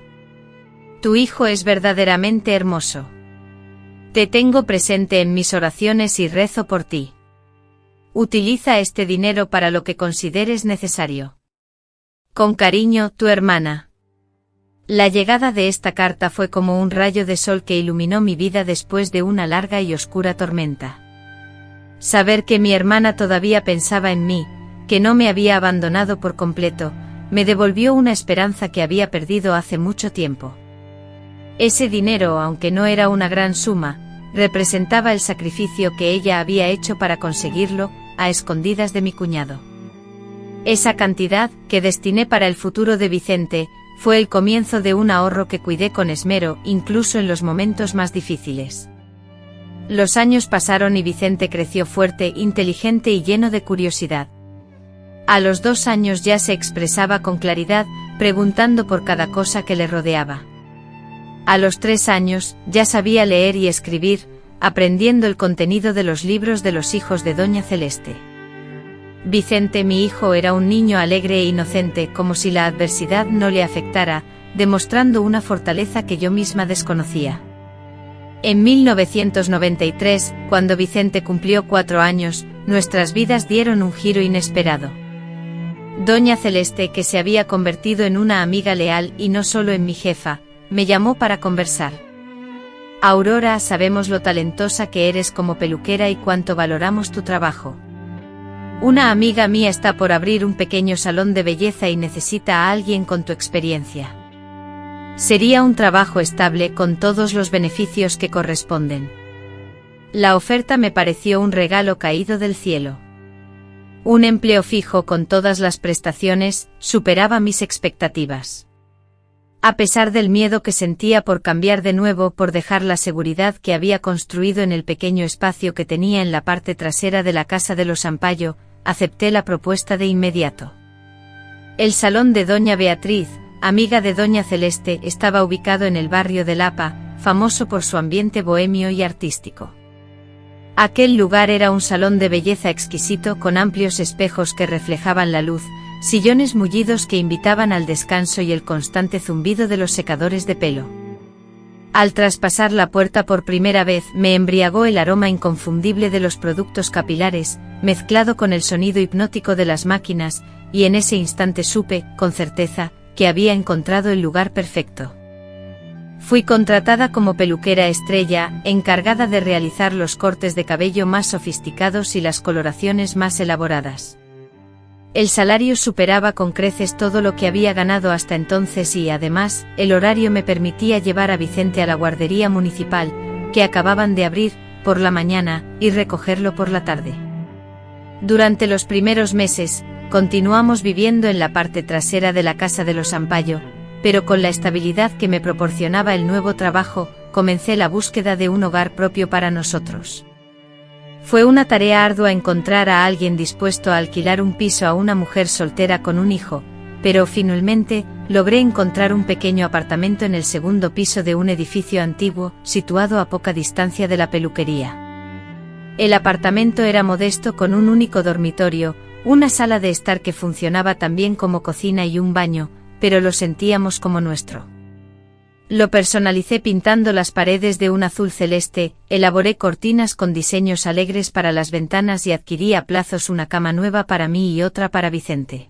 Speaker 1: Tu hijo es verdaderamente hermoso. Te tengo presente en mis oraciones y rezo por ti. Utiliza este dinero para lo que consideres necesario. Con cariño, tu hermana. La llegada de esta carta fue como un rayo de sol que iluminó mi vida después de una larga y oscura tormenta. Saber que mi hermana todavía pensaba en mí, que no me había abandonado por completo, me devolvió una esperanza que había perdido hace mucho tiempo. Ese dinero, aunque no era una gran suma, representaba el sacrificio que ella había hecho para conseguirlo, a escondidas de mi cuñado. Esa cantidad, que destiné para el futuro de Vicente, fue el comienzo de un ahorro que cuidé con esmero, incluso en los momentos más difíciles. Los años pasaron y Vicente creció fuerte, inteligente y lleno de curiosidad. A los 2 años ya se expresaba con claridad, preguntando por cada cosa que le rodeaba. A los 3 años, ya sabía leer y escribir, aprendiendo el contenido de los libros de los hijos de doña Celeste. Vicente, mi hijo, era un niño alegre e inocente, como si la adversidad no le afectara, demostrando una fortaleza que yo misma desconocía. En 1993, cuando Vicente cumplió 4 años, nuestras vidas dieron un giro inesperado. Doña Celeste, que se había convertido en una amiga leal y no solo en mi jefa, me llamó para conversar. Aurora, sabemos lo talentosa que eres como peluquera y cuánto valoramos tu trabajo. Una amiga mía está por abrir un pequeño salón de belleza y necesita a alguien con tu experiencia. Sería un trabajo estable con todos los beneficios que corresponden. La oferta me pareció un regalo caído del cielo. Un empleo fijo con todas las prestaciones superaba mis expectativas. A pesar del miedo que sentía por cambiar de nuevo, por dejar la seguridad que había construido en el pequeño espacio que tenía en la parte trasera de la casa de los Sampayo, acepté la propuesta de inmediato. El salón de doña Beatriz, amiga de doña Celeste, estaba ubicado en el barrio de Lapa, famoso por su ambiente bohemio y artístico. Aquel lugar era un salón de belleza exquisito con amplios espejos que reflejaban la luz, sillones mullidos que invitaban al descanso y el constante zumbido de los secadores de pelo. Al traspasar la puerta por primera vez me embriagó el aroma inconfundible de los productos capilares, mezclado con el sonido hipnótico de las máquinas, y en ese instante supe, con certeza, que había encontrado el lugar perfecto. Fui contratada como peluquera estrella, encargada de realizar los cortes de cabello más sofisticados y las coloraciones más elaboradas. El salario superaba con creces todo lo que había ganado hasta entonces y, además, el horario me permitía llevar a Vicente a la guardería municipal, que acababan de abrir, por la mañana, y recogerlo por la tarde. Durante los primeros meses, continuamos viviendo en la parte trasera de la casa de los Sampayo, pero con la estabilidad que me proporcionaba el nuevo trabajo, comencé la búsqueda de un hogar propio para nosotros. Fue una tarea ardua encontrar a alguien dispuesto a alquilar un piso a una mujer soltera con un hijo, pero finalmente logré encontrar un pequeño apartamento en el segundo piso de un edificio antiguo, situado a poca distancia de la peluquería. El apartamento era modesto con un único dormitorio, una sala de estar que funcionaba también como cocina y un baño, pero lo sentíamos como nuestro. Lo personalicé pintando las paredes de un azul celeste, elaboré cortinas con diseños alegres para las ventanas y adquirí a plazos una cama nueva para mí y otra para Vicente.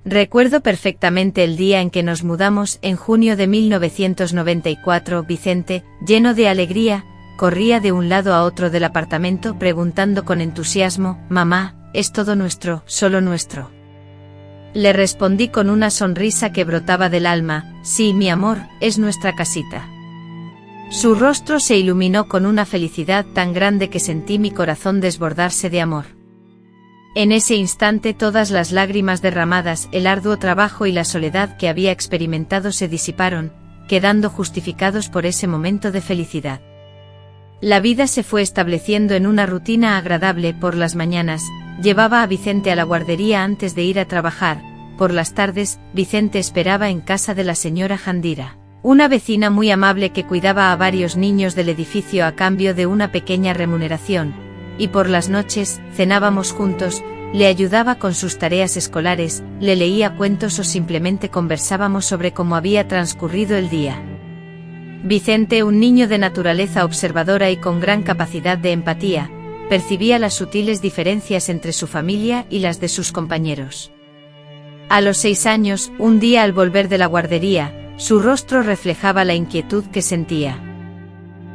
Speaker 1: Recuerdo perfectamente el día en que nos mudamos, en junio de 1994. Vicente, lleno de alegría, corría de un lado a otro del apartamento preguntando con entusiasmo: «Mamá, es todo nuestro, solo nuestro». Le respondí con una sonrisa que brotaba del alma: «Sí, mi amor, es nuestra casita». Su rostro se iluminó con una felicidad tan grande que sentí mi corazón desbordarse de amor. En ese instante todas las lágrimas derramadas, el arduo trabajo y la soledad que había experimentado se disiparon, quedando justificados por ese momento de felicidad. La vida se fue estableciendo en una rutina agradable. Por las mañanas, llevaba a Vicente a la guardería antes de ir a trabajar. Por las tardes, Vicente esperaba en casa de la señora Jandira, una vecina muy amable que cuidaba a varios niños del edificio a cambio de una pequeña remuneración, y por las noches, cenábamos juntos, le ayudaba con sus tareas escolares, le leía cuentos o simplemente conversábamos sobre cómo había transcurrido el día. Vicente, un niño de naturaleza observadora y con gran capacidad de empatía, percibía las sutiles diferencias entre su familia y las de sus compañeros. A los 6 años, un día al volver de la guardería, su rostro reflejaba la inquietud que sentía.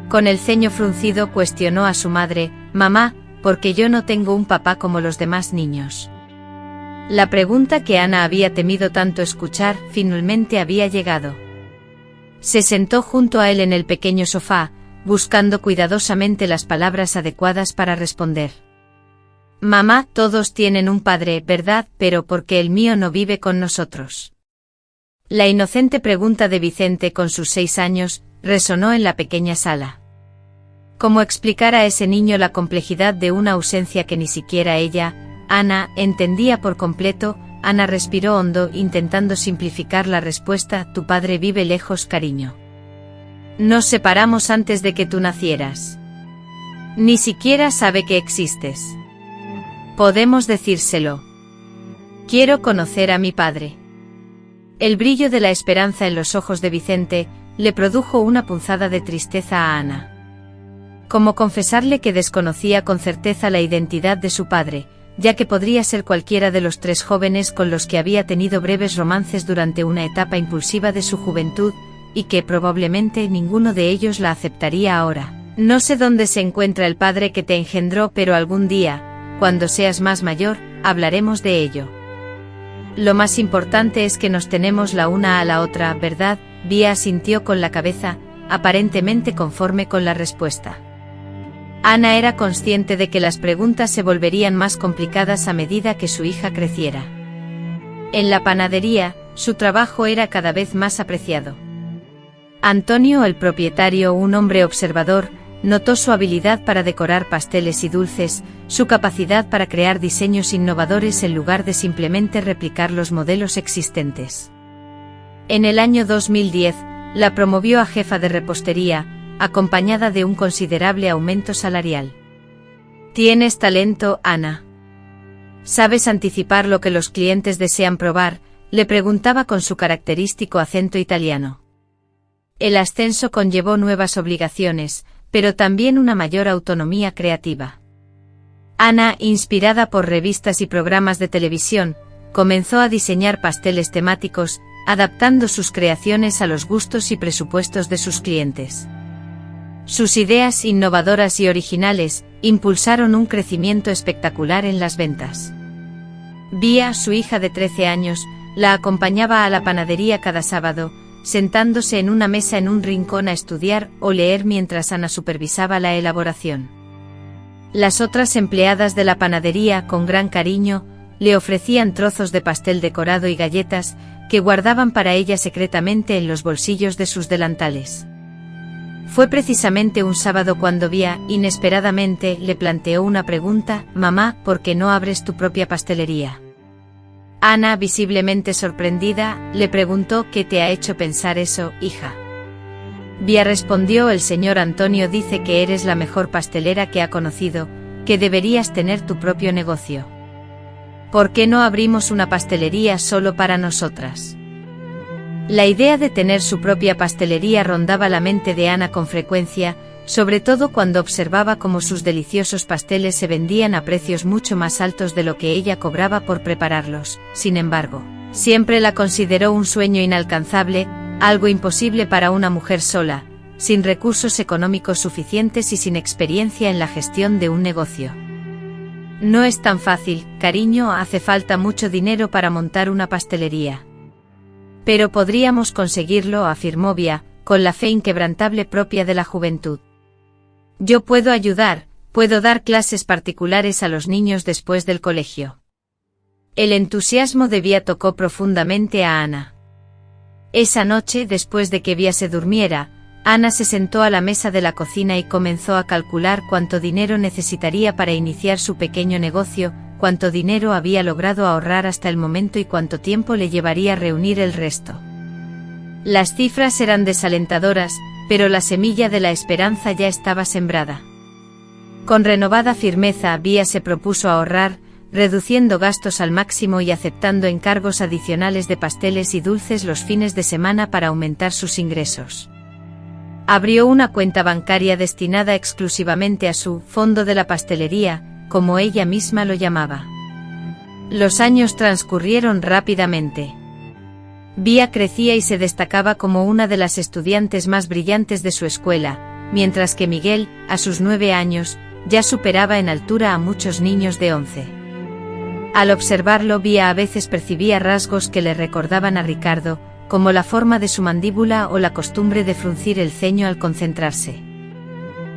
Speaker 1: Con el ceño fruncido cuestionó a su madre: «Mamá, ¿por qué yo no tengo un papá como los demás niños?». La pregunta que Ana había temido tanto escuchar, finalmente había llegado. Se sentó junto a él en el pequeño sofá, buscando cuidadosamente las palabras adecuadas para responder. «Mamá, todos tienen un padre, ¿verdad? Pero ¿por qué el mío no vive con nosotros?». La inocente pregunta de Vicente con sus 6 años, resonó en la pequeña sala. ¿Cómo explicar a ese niño la complejidad de una ausencia que ni siquiera ella, Ana, entendía por completo? Ana respiró hondo, intentando simplificar la respuesta: «Tu padre vive lejos, cariño. Nos separamos antes de que tú nacieras. Ni siquiera sabe que existes. Podemos decírselo. Quiero conocer a mi padre». El brillo de la esperanza en los ojos de Vicente le produjo una punzada de tristeza a Ana. ¿Cómo confesarle que desconocía con certeza la identidad de su padre, ya que podría ser cualquiera de los 3 jóvenes con los que había tenido breves romances durante una etapa impulsiva de su juventud, y que probablemente ninguno de ellos la aceptaría ahora? «No sé dónde se encuentra el padre que te engendró, pero algún día, cuando seas más mayor, hablaremos de ello. Lo más importante es que nos tenemos la una a la otra, ¿verdad?». Vía asintió con la cabeza, aparentemente conforme con la respuesta. Ana era consciente de que las preguntas se volverían más complicadas a medida que su hija creciera. En la panadería, su trabajo era cada vez más apreciado. Antonio, el propietario, un hombre observador, notó su habilidad para decorar pasteles y dulces, su capacidad para crear diseños innovadores en lugar de simplemente replicar los modelos existentes. En el año 2010, la promovió a jefa de repostería, acompañada de un considerable aumento salarial. «Tienes talento, Ana. ¿Sabes anticipar lo que los clientes desean probar?», le preguntaba con su característico acento italiano. El ascenso conllevó nuevas obligaciones, pero también una mayor autonomía creativa. Ana, inspirada por revistas y programas de televisión, comenzó a diseñar pasteles temáticos, adaptando sus creaciones a los gustos y presupuestos de sus clientes. Sus ideas innovadoras y originales impulsaron un crecimiento espectacular en las ventas. Vía, su hija de 13 años, la acompañaba a la panadería cada sábado, sentándose en una mesa en un rincón a estudiar o leer mientras Ana supervisaba la elaboración. Las otras empleadas de la panadería, con gran cariño, le ofrecían trozos de pastel decorado y galletas, que guardaban para ella secretamente en los bolsillos de sus delantales. Fue precisamente un sábado cuando Vía, inesperadamente, le planteó una pregunta: «Mamá, ¿por qué no abres tu propia pastelería?». Ana, visiblemente sorprendida, le preguntó: «¿Qué te ha hecho pensar eso, hija?». Vía respondió: «El señor Antonio dice que eres la mejor pastelera que ha conocido, que deberías tener tu propio negocio. ¿Por qué no abrimos una pastelería solo para nosotras?». La idea de tener su propia pastelería rondaba la mente de Ana con frecuencia, sobre todo cuando observaba cómo sus deliciosos pasteles se vendían a precios mucho más altos de lo que ella cobraba por prepararlos. Sin embargo, siempre la consideró un sueño inalcanzable, algo imposible para una mujer sola, sin recursos económicos suficientes y sin experiencia en la gestión de un negocio. «No es tan fácil, cariño, hace falta mucho dinero para montar una pastelería». «Pero podríamos conseguirlo», afirmó Vía, con la fe inquebrantable propia de la juventud. «Yo puedo ayudar, puedo dar clases particulares a los niños después del colegio». El entusiasmo de Vía tocó profundamente a Ana. Esa noche, después de que Vía se durmiera, Ana se sentó a la mesa de la cocina y comenzó a calcular cuánto dinero necesitaría para iniciar su pequeño negocio, cuánto dinero había logrado ahorrar hasta el momento y cuánto tiempo le llevaría reunir el resto. Las cifras eran desalentadoras, pero la semilla de la esperanza ya estaba sembrada. Con renovada firmeza, Vía se propuso ahorrar, reduciendo gastos al máximo y aceptando encargos adicionales de pasteles y dulces los fines de semana para aumentar sus ingresos. Abrió una cuenta bancaria destinada exclusivamente a su «fondo de la pastelería», como ella misma lo llamaba. Los años transcurrieron rápidamente. Vía crecía y se destacaba como una de las estudiantes más brillantes de su escuela, mientras que Miguel, a sus 9 años, ya superaba en altura a muchos niños de 11. Al observarlo, Vía a veces percibía rasgos que le recordaban a Ricardo, como la forma de su mandíbula o la costumbre de fruncir el ceño al concentrarse.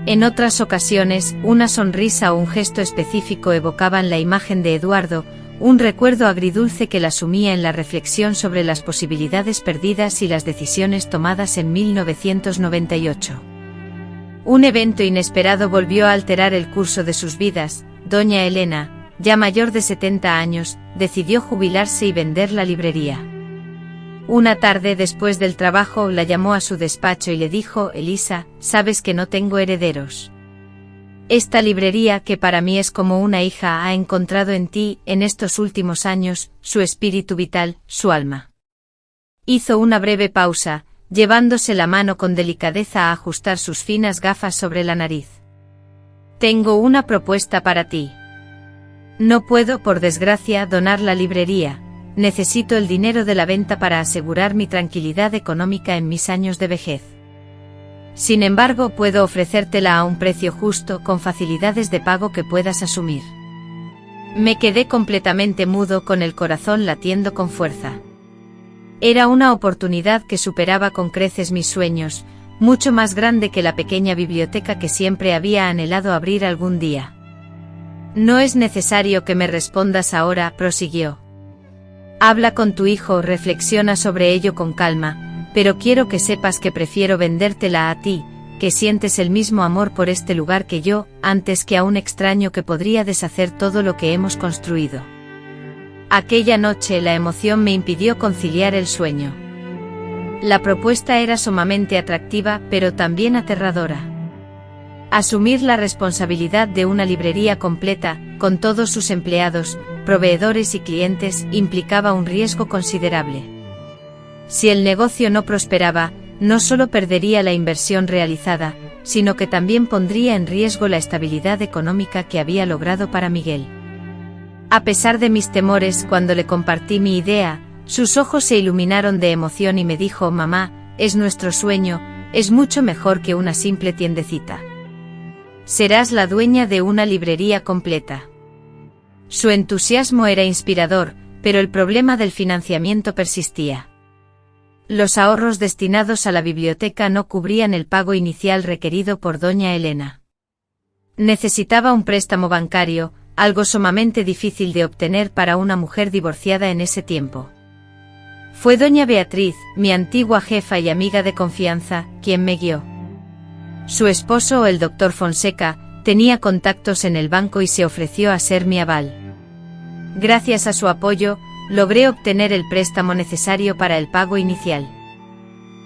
Speaker 1: En otras ocasiones, una sonrisa o un gesto específico evocaban la imagen de Eduardo, un recuerdo agridulce que la sumía en la reflexión sobre las posibilidades perdidas y las decisiones tomadas en 1998. Un evento inesperado volvió a alterar el curso de sus vidas. Doña Elena, ya mayor de 70 años, decidió jubilarse y vender la librería. Una tarde después del trabajo la llamó a su despacho y le dijo: «Elisa, sabes que no tengo herederos. Esta librería, que para mí es como una hija, ha encontrado en ti, en estos últimos años, su espíritu vital, su alma». Hizo una breve pausa, llevándose la mano con delicadeza a ajustar sus finas gafas sobre la nariz. «Tengo una propuesta para ti. No puedo, por desgracia, donar la librería. Necesito el dinero de la venta para asegurar mi tranquilidad económica en mis años de vejez. Sin embargo, puedo ofrecértela a un precio justo, con facilidades de pago que puedas asumir». Me quedé completamente mudo, con el corazón latiendo con fuerza. Era una oportunidad que superaba con creces mis sueños, mucho más grande que la pequeña biblioteca que siempre había anhelado abrir algún día. No es necesario que me respondas ahora, prosiguió. Habla con tu hijo, reflexiona sobre ello con calma, pero quiero que sepas que prefiero vendértela a ti, que sientes el mismo amor por este lugar que yo, antes que a un extraño que podría deshacer todo lo que hemos construido. Aquella noche la emoción me impidió conciliar el sueño. La propuesta era sumamente atractiva, pero también aterradora. Asumir la responsabilidad de una librería completa, con todos sus empleados, proveedores y clientes, implicaba un riesgo considerable. Si el negocio no prosperaba, no solo perdería la inversión realizada, sino que también pondría en riesgo la estabilidad económica que había logrado para Miguel. A pesar de mis temores, cuando le compartí mi idea, sus ojos se iluminaron de emoción y me dijo: mamá, es nuestro sueño, es mucho mejor que una simple tiendecita. Serás la dueña de una librería completa. Su entusiasmo era inspirador, pero el problema del financiamiento persistía. Los ahorros destinados a la biblioteca no cubrían el pago inicial requerido por doña Elena. Necesitaba un préstamo bancario, algo sumamente difícil de obtener para una mujer divorciada en ese tiempo. Fue doña Beatriz, mi antigua jefa y amiga de confianza, quien me guió. Su esposo, el doctor Fonseca, tenía contactos en el banco y se ofreció a ser mi aval. Gracias a su apoyo, logré obtener el préstamo necesario para el pago inicial.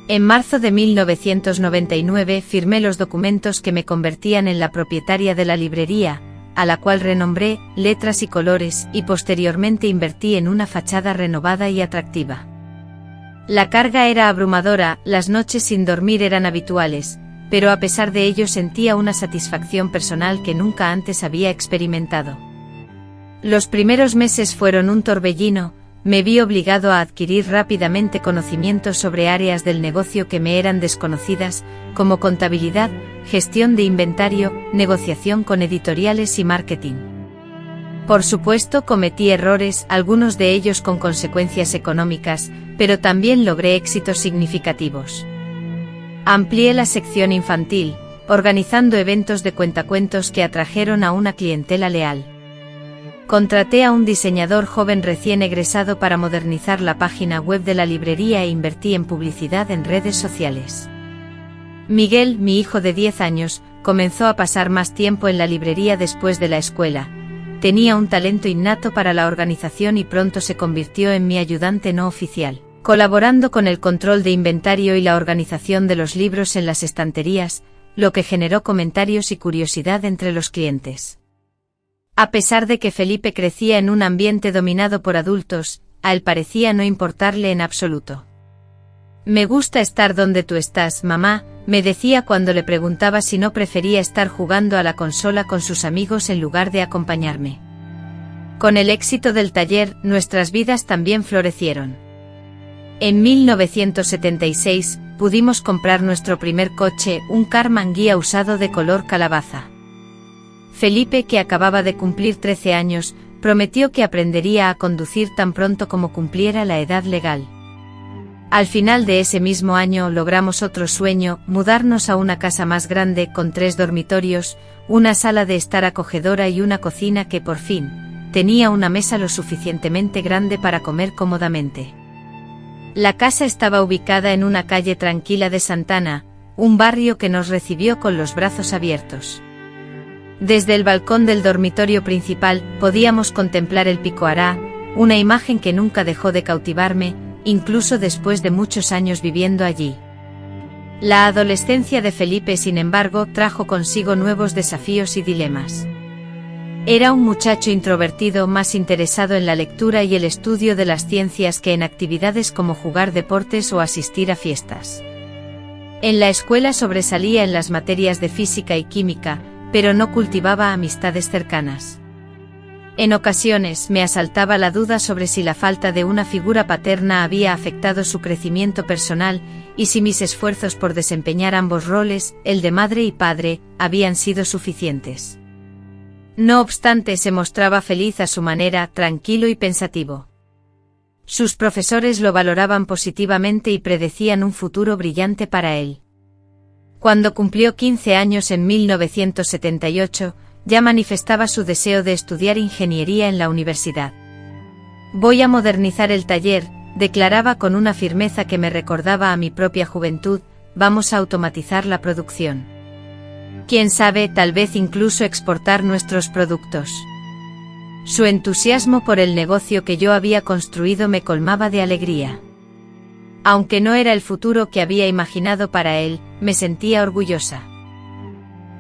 Speaker 1: En marzo de 1999 firmé los documentos que me convertían en la propietaria de la librería, a la cual renombré Letras y Colores, y posteriormente invertí en una fachada renovada y atractiva. La carga era abrumadora, las noches sin dormir eran habituales, pero a pesar de ello sentía una satisfacción personal que nunca antes había experimentado. Los primeros meses fueron un torbellino, me vi obligado a adquirir rápidamente conocimientos sobre áreas del negocio que me eran desconocidas, como contabilidad, gestión de inventario, negociación con editoriales y marketing. Por supuesto, cometí errores, algunos de ellos con consecuencias económicas, pero también logré éxitos significativos. Amplié la sección infantil, organizando eventos de cuentacuentos que atrajeron a una clientela leal. Contraté a un diseñador joven recién egresado para modernizar la página web de la librería e invertí en publicidad en redes sociales. Miguel, mi hijo de 10 años, comenzó a pasar más tiempo en la librería después de la escuela. Tenía un talento innato para la organización y pronto se convirtió en mi ayudante no oficial, colaborando con el control de inventario y la organización de los libros en las estanterías, lo que generó comentarios y curiosidad entre los clientes. A pesar de que Felipe crecía en un ambiente dominado por adultos, a él parecía no importarle en absoluto. Me gusta estar donde tú estás, mamá, me decía cuando le preguntaba si no prefería estar jugando a la consola con sus amigos en lugar de acompañarme. Con el éxito del taller, nuestras vidas también florecieron. En 1976, pudimos comprar nuestro primer coche, un Karmann Ghia usado de color calabaza. Felipe, que acababa de cumplir 13 años, prometió que aprendería a conducir tan pronto como cumpliera la edad legal. Al final de ese mismo año logramos otro sueño, mudarnos a una casa más grande con 3 dormitorios, una sala de estar acogedora y una cocina que por fin tenía una mesa lo suficientemente grande para comer cómodamente. La casa estaba ubicada en una calle tranquila de Santana, un barrio que nos recibió con los brazos abiertos. Desde el balcón del dormitorio principal podíamos contemplar el Pico Ará, una imagen que nunca dejó de cautivarme, incluso después de muchos años viviendo allí. La adolescencia de Felipe, sin embargo, trajo consigo nuevos desafíos y dilemas. Era un muchacho introvertido, más interesado en la lectura y el estudio de las ciencias que en actividades como jugar deportes o asistir a fiestas. En la escuela sobresalía en las materias de física y química, pero no cultivaba amistades cercanas. En ocasiones me asaltaba la duda sobre si la falta de una figura paterna había afectado su crecimiento personal, y si mis esfuerzos por desempeñar ambos roles, el de madre y padre, habían sido suficientes. No obstante, se mostraba feliz a su manera, tranquilo y pensativo. Sus profesores lo valoraban positivamente y predecían un futuro brillante para él. Cuando cumplió 15 años en 1978, ya manifestaba su deseo de estudiar ingeniería en la universidad. «Voy a modernizar el taller», declaraba con una firmeza que me recordaba a mi propia juventud. «Vamos a automatizar la producción. Quién sabe, tal vez incluso exportar nuestros productos». Su entusiasmo por el negocio que yo había construido me colmaba de alegría. Aunque no era el futuro que había imaginado para él, me sentía orgullosa.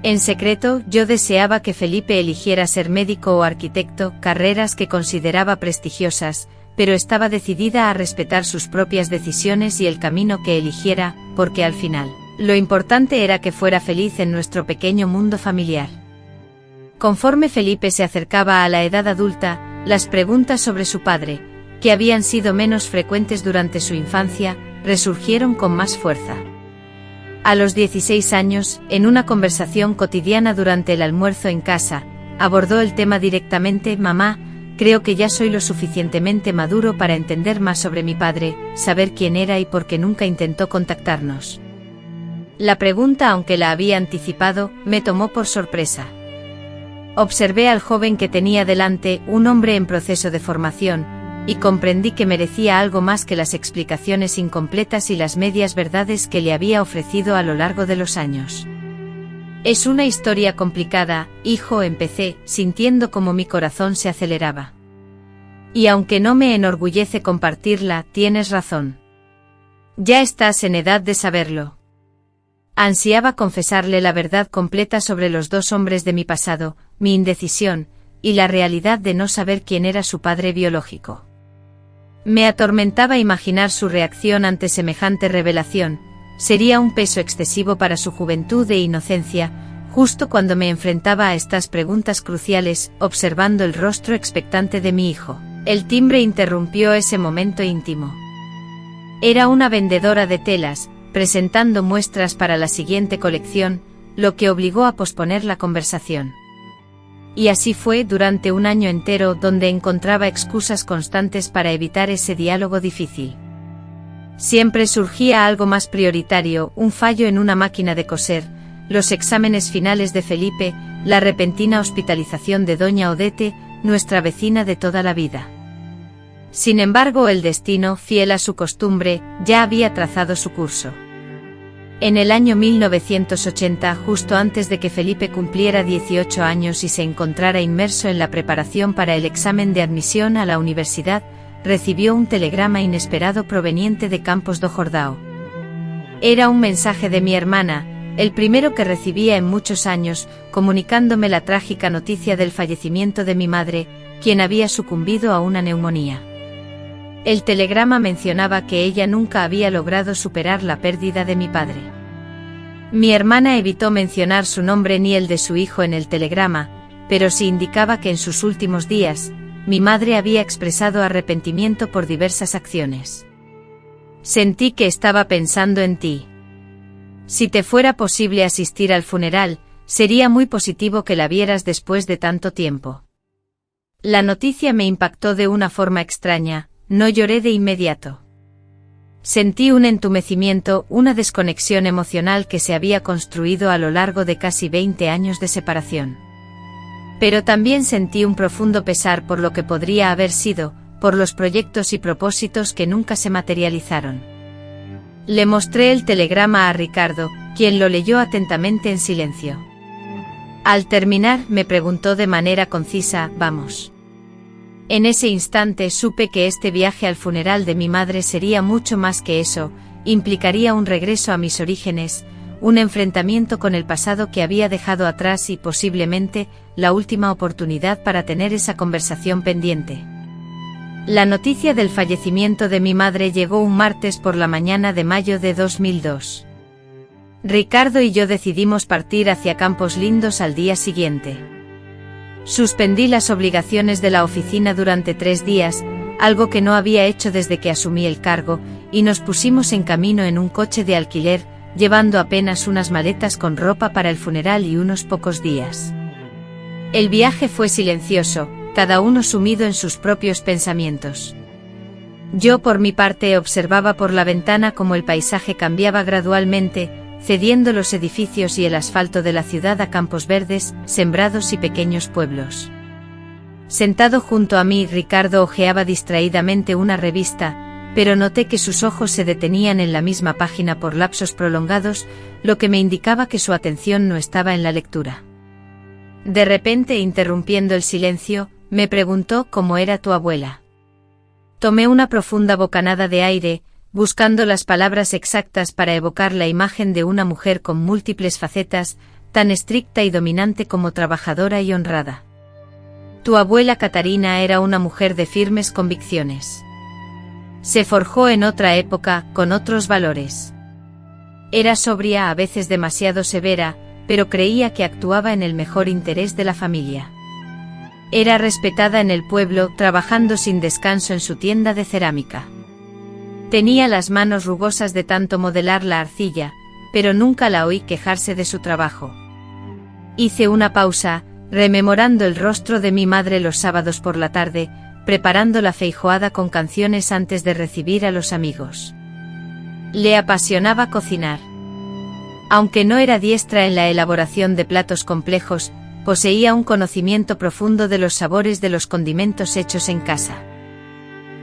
Speaker 1: En secreto, yo deseaba que Felipe eligiera ser médico o arquitecto, carreras que consideraba prestigiosas, pero estaba decidida a respetar sus propias decisiones y el camino que eligiera, porque al final, lo importante era que fuera feliz en nuestro pequeño mundo familiar. Conforme Felipe se acercaba a la edad adulta, las preguntas sobre su padre, que habían sido menos frecuentes durante su infancia, resurgieron con más fuerza. A los 16 años, en una conversación cotidiana durante el almuerzo en casa, abordó el tema directamente. «Mamá, creo que ya soy lo suficientemente maduro para entender más sobre mi padre, saber quién era y por qué nunca intentó contactarnos». La pregunta, aunque la había anticipado, me tomó por sorpresa. Observé al joven que tenía delante, un hombre en proceso de formación, y comprendí que merecía algo más que las explicaciones incompletas y las medias verdades que le había ofrecido a lo largo de los años. «Es una historia complicada, hijo», empecé, sintiendo como mi corazón se aceleraba. «Y aunque no me enorgullece compartirla, tienes razón. Ya estás en edad de saberlo». Ansiaba confesarle la verdad completa sobre los dos hombres de mi pasado, mi indecisión, y la realidad de no saber quién era su padre biológico. Me atormentaba imaginar su reacción ante semejante revelación. Sería un peso excesivo para su juventud e inocencia, justo cuando me enfrentaba a estas preguntas cruciales, observando el rostro expectante de mi hijo. El timbre interrumpió ese momento íntimo. Era una vendedora de telas, presentando muestras para la siguiente colección, lo que obligó a posponer la conversación. Y así fue durante un año entero, donde encontraba excusas constantes para evitar ese diálogo difícil. Siempre surgía algo más prioritario: un fallo en una máquina de coser, los exámenes finales de Felipe, la repentina hospitalización de doña Odete, nuestra vecina de toda la vida. Sin embargo, el destino, fiel a su costumbre, ya había trazado su curso. En el año 1980, justo antes de que Felipe cumpliera 18 años y se encontrara inmerso en la preparación para el examen de admisión a la universidad, recibió un telegrama inesperado proveniente de Campos do Jordão. Era un mensaje de mi hermana, el primero que recibía en muchos años, comunicándome la trágica noticia del fallecimiento de mi madre, quien había sucumbido a una neumonía. El telegrama mencionaba que ella nunca había logrado superar la pérdida de mi padre. Mi hermana evitó mencionar su nombre ni el de su hijo en el telegrama, pero sí indicaba que en sus últimos días, mi madre había expresado arrepentimiento por diversas acciones. «Sentí que estaba pensando en ti. Si te fuera posible asistir al funeral, sería muy positivo que la vieras después de tanto tiempo». La noticia me impactó de una forma extraña. No lloré de inmediato. Sentí un entumecimiento, una desconexión emocional que se había construido a lo largo de casi 20 años de separación. Pero también sentí un profundo pesar por lo que podría haber sido, por los proyectos y propósitos que nunca se materializaron. Le mostré el telegrama a Ricardo, quien lo leyó atentamente en silencio. Al terminar, me preguntó de manera concisa: «¿Vamos?». En ese instante supe que este viaje al funeral de mi madre sería mucho más que eso, implicaría un regreso a mis orígenes, un enfrentamiento con el pasado que había dejado atrás y posiblemente, la última oportunidad para tener esa conversación pendiente. La noticia del fallecimiento de mi madre llegó un martes por la mañana de mayo de 2002. Ricardo y yo decidimos partir hacia Campos Lindos al día siguiente. Suspendí las obligaciones de la oficina durante 3 días, algo que no había hecho desde que asumí el cargo, y nos pusimos en camino en un coche de alquiler, llevando apenas unas maletas con ropa para el funeral y unos pocos días. El viaje fue silencioso, cada uno sumido en sus propios pensamientos. Yo por mi parte observaba por la ventana cómo el paisaje cambiaba gradualmente, cediendo los edificios y el asfalto de la ciudad a campos verdes, sembrados y pequeños pueblos. Sentado junto a mí, Ricardo hojeaba distraídamente una revista, pero noté que sus ojos se detenían en la misma página por lapsos prolongados, lo que me indicaba que su atención no estaba en la lectura. De repente, interrumpiendo el silencio, me preguntó cómo era tu abuela. Tomé una profunda bocanada de aire, buscando las palabras exactas para evocar la imagen de una mujer con múltiples facetas, tan estricta y dominante como trabajadora y honrada. Tu abuela Catarina era una mujer de firmes convicciones. Se forjó en otra época, con otros valores. Era sobria, a veces demasiado severa, pero creía que actuaba en el mejor interés de la familia. Era respetada en el pueblo, trabajando sin descanso en su tienda de cerámica. Tenía las manos rugosas de tanto modelar la arcilla, pero nunca la oí quejarse de su trabajo. Hice una pausa, rememorando el rostro de mi madre los sábados por la tarde, preparando la feijoada con canciones antes de recibir a los amigos. Le apasionaba cocinar. Aunque no era diestra en la elaboración de platos complejos, poseía un conocimiento profundo de los sabores de los condimentos hechos en casa.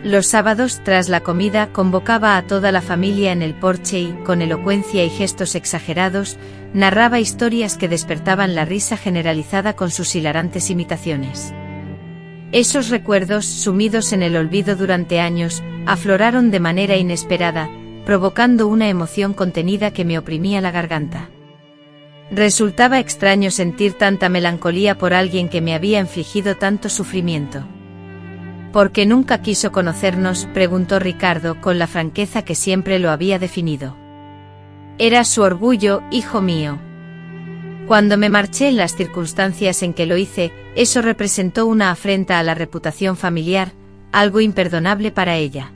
Speaker 1: Los sábados, tras la comida, convocaba a toda la familia en el porche y, con elocuencia y gestos exagerados, narraba historias que despertaban la risa generalizada con sus hilarantes imitaciones. Esos recuerdos, sumidos en el olvido durante años, afloraron de manera inesperada, provocando una emoción contenida que me oprimía la garganta. Resultaba extraño sentir tanta melancolía por alguien que me había infligido tanto sufrimiento. ¿Por qué nunca quiso conocernos?, preguntó Ricardo con la franqueza que siempre lo había definido. Era su orgullo, hijo mío. Cuando me marché en las circunstancias en que lo hice, eso representó una afrenta a la reputación familiar, algo imperdonable para ella.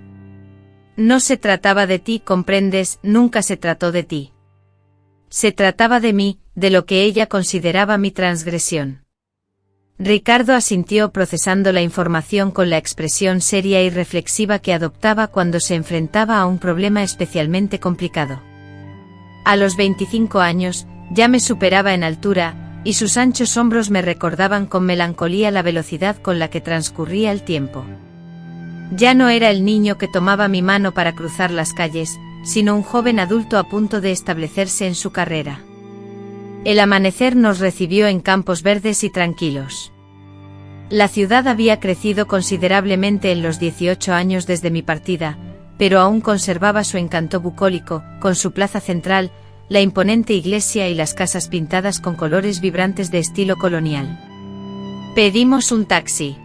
Speaker 1: No se trataba de ti, comprendes, nunca se trató de ti. Se trataba de mí, de lo que ella consideraba mi transgresión. Ricardo asintió, procesando la información con la expresión seria y reflexiva que adoptaba cuando se enfrentaba a un problema especialmente complicado. A los 25 años, ya me superaba en altura, y sus anchos hombros me recordaban con melancolía la velocidad con la que transcurría el tiempo. Ya no era el niño que tomaba mi mano para cruzar las calles, sino un joven adulto a punto de establecerse en su carrera. El amanecer nos recibió en campos verdes y tranquilos. La ciudad había crecido considerablemente en los 18 años desde mi partida, pero aún conservaba su encanto bucólico, con su plaza central, la imponente iglesia y las casas pintadas con colores vibrantes de estilo colonial. Pedimos un taxi.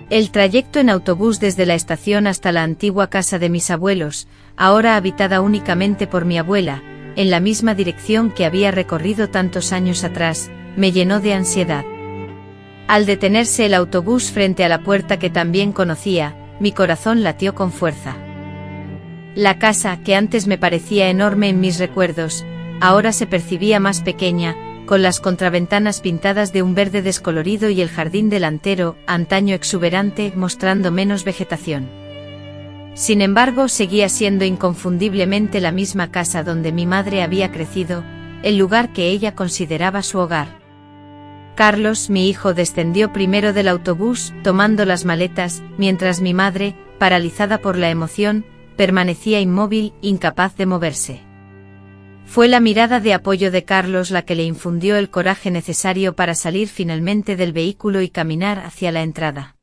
Speaker 1: El trayecto en autobús desde la estación hasta la antigua casa de mis abuelos, ahora habitada únicamente por mi abuela, en la misma dirección que había recorrido tantos años atrás, me llenó de ansiedad. Al detenerse el autobús frente a la puerta que también conocía, mi corazón latió con fuerza. La casa, que antes me parecía enorme en mis recuerdos, ahora se percibía más pequeña, con las contraventanas pintadas de un verde descolorido y el jardín delantero, antaño exuberante, mostrando menos vegetación. Sin embargo, seguía siendo inconfundiblemente la misma casa donde mi madre había crecido, el lugar que ella consideraba su hogar. Carlos, mi hijo, descendió primero del autobús, tomando las maletas, mientras mi madre, paralizada por la emoción, permanecía inmóvil, incapaz de moverse. Fue la mirada de apoyo de Carlos la que le infundió el coraje necesario para salir finalmente del vehículo y caminar hacia la entrada.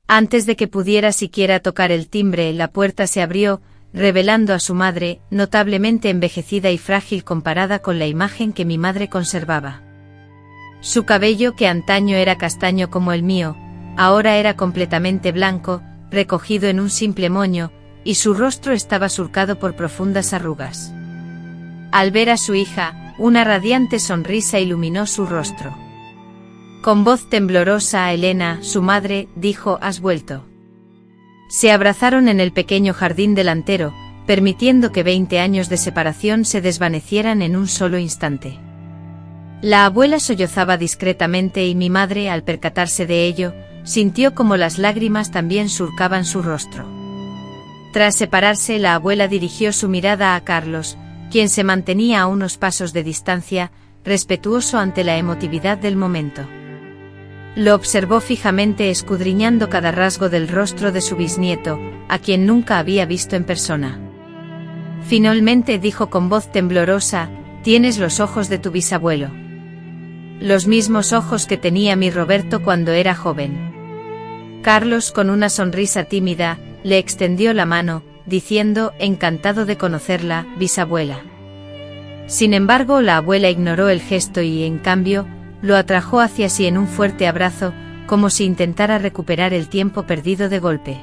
Speaker 1: Antes de que pudiera siquiera tocar el timbre, la puerta se abrió, revelando a su madre, notablemente envejecida y frágil comparada con la imagen que mi madre conservaba. Su cabello, que antaño era castaño como el mío, ahora era completamente blanco, recogido en un simple moño, y su rostro estaba surcado por profundas arrugas. Al ver a su hija, una radiante sonrisa iluminó su rostro. Con voz temblorosa a Elena, su madre, dijo: «¿Has vuelto?». Se abrazaron en el pequeño jardín delantero, permitiendo que 20 años de separación se desvanecieran en un solo instante. La abuela sollozaba discretamente y mi madre, al percatarse de ello, sintió como las lágrimas también surcaban su rostro. Tras separarse, la abuela dirigió su mirada a Carlos, quien se mantenía a unos pasos de distancia, respetuoso ante la emotividad del momento. Lo observó fijamente, escudriñando cada rasgo del rostro de su bisnieto, a quien nunca había visto en persona. Finalmente dijo con voz temblorosa: «Tienes los ojos de tu bisabuelo. Los mismos ojos que tenía mi Roberto cuando era joven». Carlos, con una sonrisa tímida, le extendió la mano, diciendo: «Encantado de conocerla, bisabuela». Sin embargo, la abuela ignoró el gesto y, en cambio, lo atrajo hacia sí en un fuerte abrazo, como si intentara recuperar el tiempo perdido de golpe.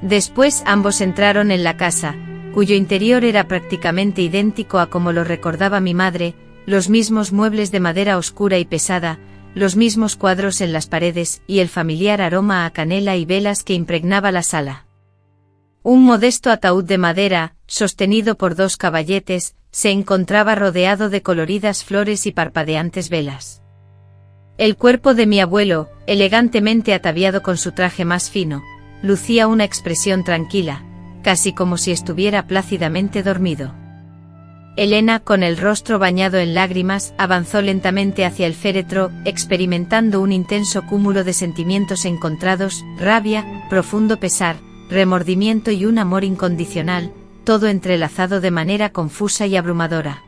Speaker 1: Después ambos entraron en la casa, cuyo interior era prácticamente idéntico a como lo recordaba mi madre, los mismos muebles de madera oscura y pesada, los mismos cuadros en las paredes y el familiar aroma a canela y velas que impregnaba la sala. Un modesto ataúd de madera, sostenido por 2 caballetes, se encontraba rodeado de coloridas flores y parpadeantes velas. El cuerpo de mi abuelo, elegantemente ataviado con su traje más fino, lucía una expresión tranquila, casi como si estuviera plácidamente dormido. Elena, con el rostro bañado en lágrimas, avanzó lentamente hacia el féretro, experimentando un intenso cúmulo de sentimientos encontrados: rabia, profundo pesar, remordimiento y un amor incondicional, todo entrelazado de manera confusa y abrumadora.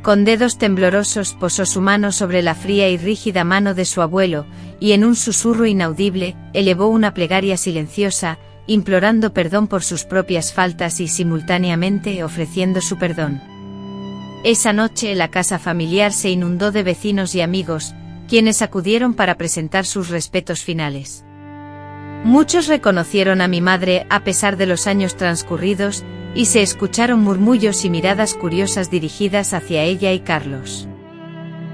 Speaker 1: Con dedos temblorosos posó su mano sobre la fría y rígida mano de su abuelo, y en un susurro inaudible, elevó una plegaria silenciosa, implorando perdón por sus propias faltas y simultáneamente ofreciendo su perdón. Esa noche la casa familiar se inundó de vecinos y amigos, quienes acudieron para presentar sus respetos finales. Muchos reconocieron a mi madre a pesar de los años transcurridos, y se escucharon murmullos y miradas curiosas dirigidas hacia ella y Carlos.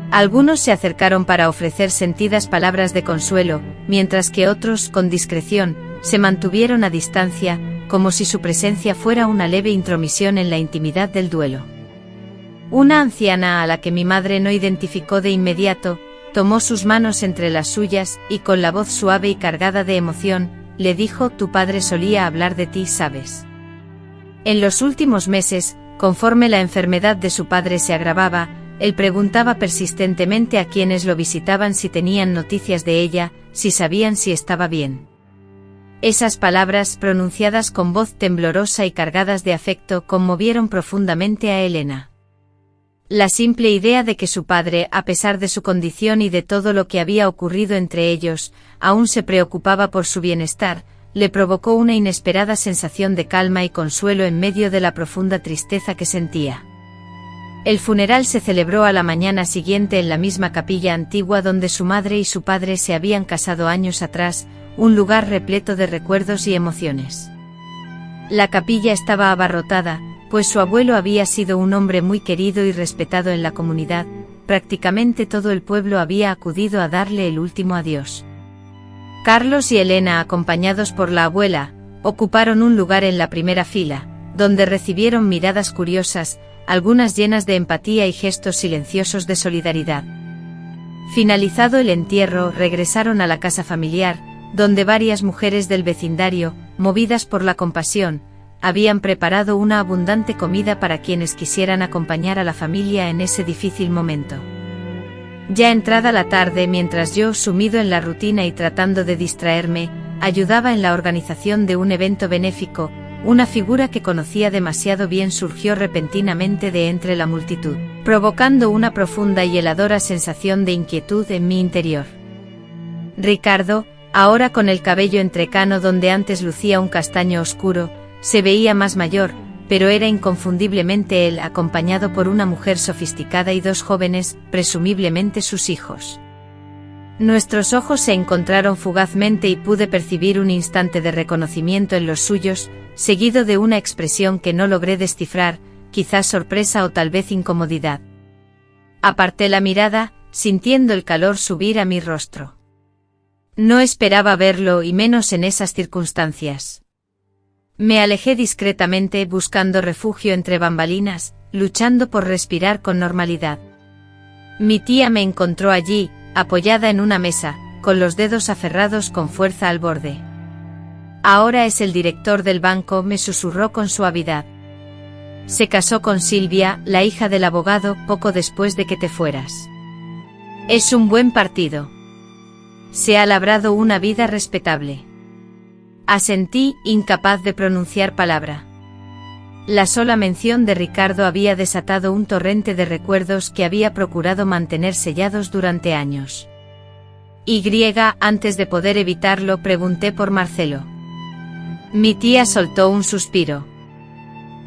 Speaker 1: Algunos se acercaron para ofrecer sentidas palabras de consuelo, mientras que otros, con discreción, se mantuvieron a distancia, como si su presencia fuera una leve intromisión en la intimidad del duelo. Una anciana, a la que mi madre no identificó de inmediato, tomó sus manos entre las suyas y, con la voz suave y cargada de emoción, le dijo: «Tu padre solía hablar de ti, ¿sabes? En los últimos meses, conforme la enfermedad de su padre se agravaba, él preguntaba persistentemente a quienes lo visitaban si tenían noticias de ella, si sabían si estaba bien». Esas palabras, pronunciadas con voz temblorosa y cargadas de afecto, conmovieron profundamente a Elena. La simple idea de que su padre, a pesar de su condición y de todo lo que había ocurrido entre ellos, aún se preocupaba por su bienestar, le provocó una inesperada sensación de calma y consuelo en medio de la profunda tristeza que sentía. El funeral se celebró a la mañana siguiente en la misma capilla antigua donde su madre y su padre se habían casado años atrás, un lugar repleto de recuerdos y emociones. La capilla estaba abarrotada, pues su abuelo había sido un hombre muy querido y respetado en la comunidad. Prácticamente todo el pueblo había acudido a darle el último adiós. Carlos y Elena, acompañados por la abuela, ocuparon un lugar en la primera fila, donde recibieron miradas curiosas, algunas llenas de empatía y gestos silenciosos de solidaridad. Finalizado el entierro, regresaron a la casa familiar, donde varias mujeres del vecindario, movidas por la compasión, habían preparado una abundante comida para quienes quisieran acompañar a la familia en ese difícil momento. Ya entrada la tarde, mientras yo, sumido en la rutina y tratando de distraerme, ayudaba en la organización de un evento benéfico, una figura que conocía demasiado bien surgió repentinamente de entre la multitud, provocando una profunda y heladora sensación de inquietud en mi interior. Ricardo, ahora con el cabello entrecano donde antes lucía un castaño oscuro, se veía más mayor, pero era inconfundiblemente él, acompañado por una mujer sofisticada y 2 jóvenes, presumiblemente sus hijos. Nuestros ojos se encontraron fugazmente y pude percibir un instante de reconocimiento en los suyos, seguido de una expresión que no logré descifrar, quizás sorpresa o tal vez incomodidad. Aparté la mirada, sintiendo el calor subir a mi rostro. No esperaba verlo, y menos en esas circunstancias. Me alejé discretamente, buscando refugio entre bambalinas, luchando por respirar con normalidad. Mi tía me encontró allí, apoyada en una mesa, con los dedos aferrados con fuerza al borde. «Ahora es el director del banco», me susurró con suavidad. Se casó con Silvia, la hija del abogado, poco después de que te fueras. Es un buen partido. Se ha labrado una vida respetable. Asentí, incapaz de pronunciar palabra. La sola mención de Ricardo había desatado un torrente de recuerdos que había procurado mantener sellados durante años. Antes de poder evitarlo, pregunté por Marcelo. Mi tía soltó un suspiro.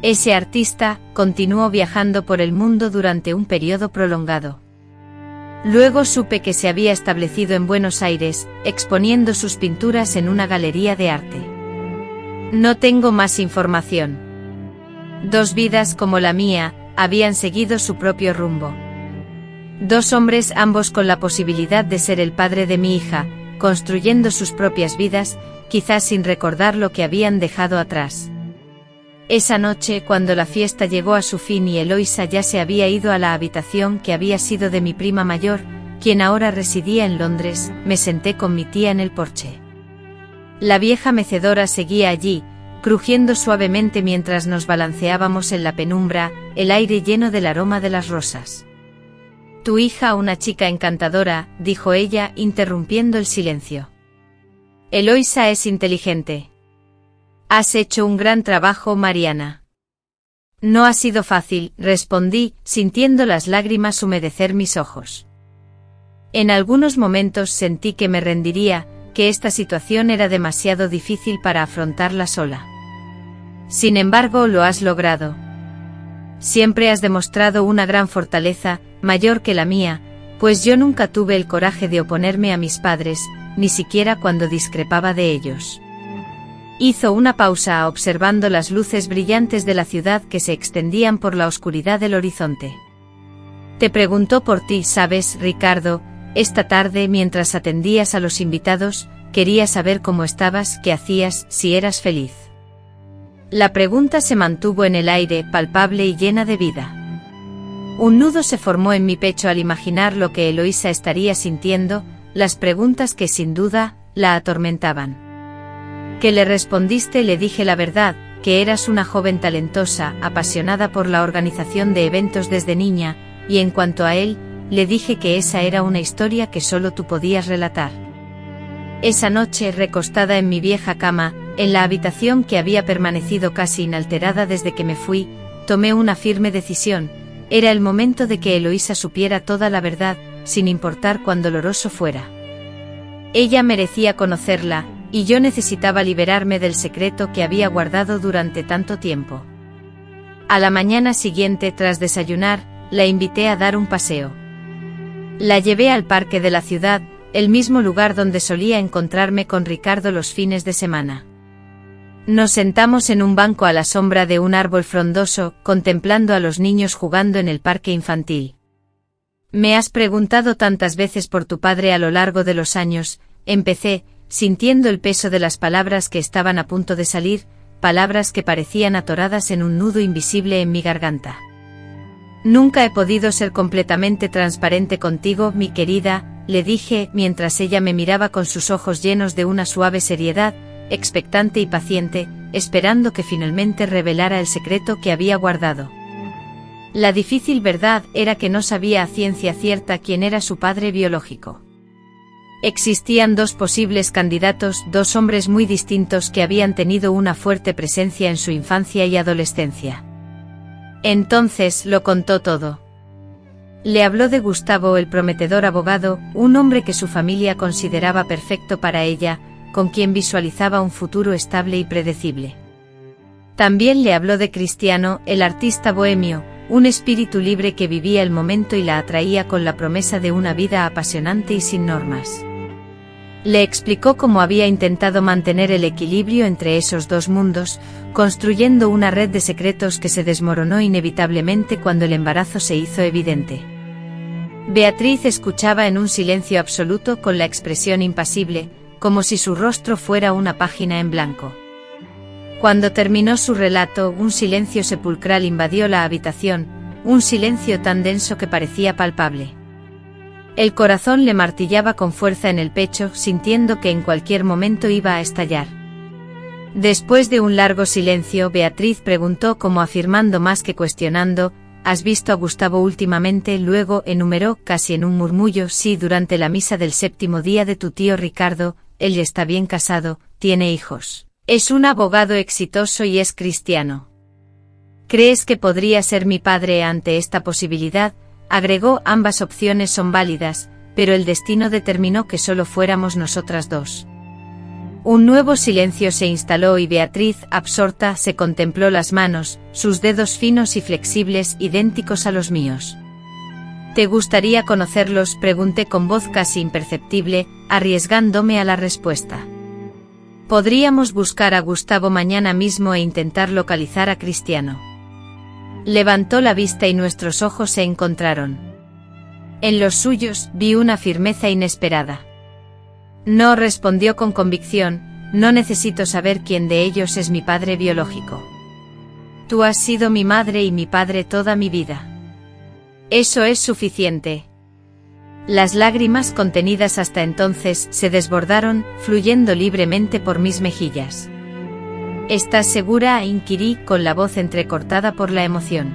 Speaker 1: Ese artista continuó viajando por el mundo durante un periodo prolongado. Luego supe que se había establecido en Buenos Aires, exponiendo sus pinturas en una galería de arte. No tengo más información. Dos vidas como la mía habían seguido su propio rumbo. Dos hombres, ambos con la posibilidad de ser el padre de mi hija, construyendo sus propias vidas, quizás sin recordar lo que habían dejado atrás. Esa noche, cuando la fiesta llegó a su fin y Eloísa ya se había ido a la habitación que había sido de mi prima mayor, quien ahora residía en Londres, me senté con mi tía en el porche. La vieja mecedora seguía allí, crujiendo suavemente mientras nos balanceábamos en la penumbra, el aire lleno del aroma de las rosas. Tu hija, una chica encantadora, dijo ella, interrumpiendo el silencio. Eloísa es inteligente. Has hecho un gran trabajo, Mariana. No ha sido fácil, respondí, sintiendo las lágrimas humedecer mis ojos. En algunos momentos sentí que me rendiría, que esta situación era demasiado difícil para afrontarla sola. Sin embargo, lo has logrado. Siempre has demostrado una gran fortaleza, mayor que la mía, pues yo nunca tuve el coraje de oponerme a mis padres, ni siquiera cuando discrepaba de ellos. Hizo una pausa observando las luces brillantes de la ciudad que se extendían por la oscuridad del horizonte. Te preguntó por ti, ¿sabes, Ricardo? Esta tarde, mientras atendías a los invitados, quería saber cómo estabas, qué hacías, si eras feliz. La pregunta se mantuvo en el aire, palpable y llena de vida. Un nudo se formó en mi pecho al imaginar lo que Eloísa estaría sintiendo, las preguntas que sin duda la atormentaban. ¿Qué le respondiste? Le dije la verdad, que eras una joven talentosa, apasionada por la organización de eventos desde niña, y en cuanto a él, le dije que esa era una historia que solo tú podías relatar. Esa noche, recostada en mi vieja cama, en la habitación que había permanecido casi inalterada desde que me fui, tomé una firme decisión. Era el momento de que Eloísa supiera toda la verdad, sin importar cuán doloroso fuera. Ella merecía conocerla, y yo necesitaba liberarme del secreto que había guardado durante tanto tiempo. A la mañana siguiente, tras desayunar, la invité a dar un paseo. La llevé al parque de la ciudad, el mismo lugar donde solía encontrarme con Ricardo los fines de semana. Nos sentamos en un banco a la sombra de un árbol frondoso, contemplando a los niños jugando en el parque infantil. Me has preguntado tantas veces por tu padre a lo largo de los años, empecé, sintiendo el peso de las palabras que estaban a punto de salir, palabras que parecían atoradas en un nudo invisible en mi garganta. Nunca he podido ser completamente transparente contigo, mi querida, le dije, mientras ella me miraba con sus ojos llenos de una suave seriedad, expectante y paciente, esperando que finalmente revelara el secreto que había guardado. La difícil verdad era que no sabía a ciencia cierta quién era su padre biológico. Existían dos posibles candidatos, dos hombres muy distintos que habían tenido una fuerte presencia en su infancia y adolescencia. Entonces lo contó todo. Le habló de Gustavo, el prometedor abogado, un hombre que su familia consideraba perfecto para ella, con quien visualizaba un futuro estable y predecible. También le habló de Cristiano, el artista bohemio, un espíritu libre que vivía el momento y la atraía con la promesa de una vida apasionante y sin normas. Le explicó cómo había intentado mantener el equilibrio entre esos dos mundos, construyendo una red de secretos que se desmoronó inevitablemente cuando el embarazo se hizo evidente. Beatriz escuchaba en un silencio absoluto con la expresión impasible, como si su rostro fuera una página en blanco. Cuando terminó su relato, un silencio sepulcral invadió la habitación, un silencio tan denso que parecía palpable. El corazón le martillaba con fuerza en el pecho, sintiendo que en cualquier momento iba a estallar. Después de un largo silencio, Beatriz preguntó como afirmando más que cuestionando: ¿Has visto a Gustavo últimamente? Luego enumeró, casi en un murmullo: sí, durante la misa del 7º día de tu tío Ricardo. Él está bien casado, tiene hijos. Es un abogado exitoso y es cristiano. ¿Crees que podría ser mi padre ante esta posibilidad? Agregó: ambas opciones son válidas, pero el destino determinó que solo fuéramos nosotras dos. Un nuevo silencio se instaló y Beatriz, absorta, se contempló las manos, sus dedos finos y flexibles, idénticos a los míos. ¿Te gustaría conocerlos?, pregunté con voz casi imperceptible, arriesgándome a la respuesta. Podríamos buscar a Gustavo mañana mismo e intentar localizar a Cristiano. Levantó la vista y nuestros ojos se encontraron. En los suyos vi una firmeza inesperada. No, respondió con convicción, no necesito saber quién de ellos es mi padre biológico. Tú has sido mi madre y mi padre toda mi vida. Eso es suficiente. Las lágrimas contenidas hasta entonces se desbordaron, fluyendo libremente por mis mejillas. ¿Estás segura?, inquirí, con la voz entrecortada por la emoción.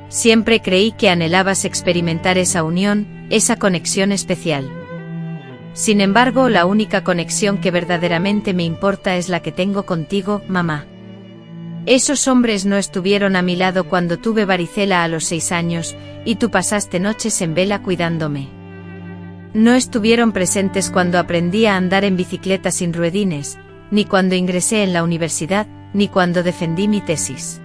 Speaker 1: Siempre creí que anhelabas experimentar esa unión, esa conexión especial. Sin embargo, la única conexión que verdaderamente me importa es la que tengo contigo, mamá. Esos hombres no estuvieron a mi lado cuando tuve varicela a los 6 años, y tú pasaste noches en vela cuidándome. No estuvieron presentes cuando aprendí a andar en bicicleta sin ruedines, ni cuando ingresé en la universidad, ni cuando defendí mi tesis.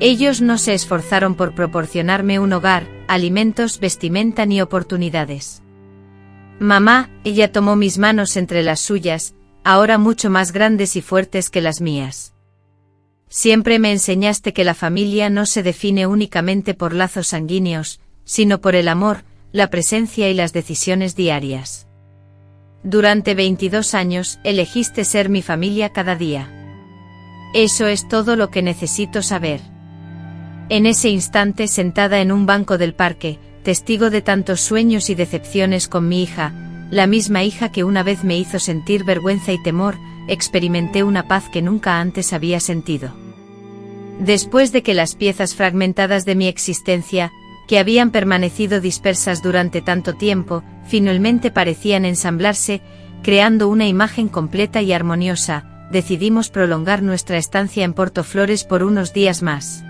Speaker 1: Ellos no se esforzaron por proporcionarme un hogar, alimentos, vestimenta ni oportunidades. Mamá, ella tomó mis manos entre las suyas, ahora mucho más grandes y fuertes que las mías. Siempre me enseñaste que la familia no se define únicamente por lazos sanguíneos, sino por el amor, la presencia y las decisiones diarias. Durante 22 años, elegiste ser mi familia cada día. Eso es todo lo que necesito saber. En ese instante, sentada en un banco del parque, testigo de tantos sueños y decepciones con mi hija, la misma hija que una vez me hizo sentir vergüenza y temor, experimenté una paz que nunca antes había sentido. Después de que las piezas fragmentadas de mi existencia, que habían permanecido dispersas durante tanto tiempo, finalmente parecían ensamblarse, creando una imagen completa y armoniosa, decidimos prolongar nuestra estancia en Portoflores por unos días más.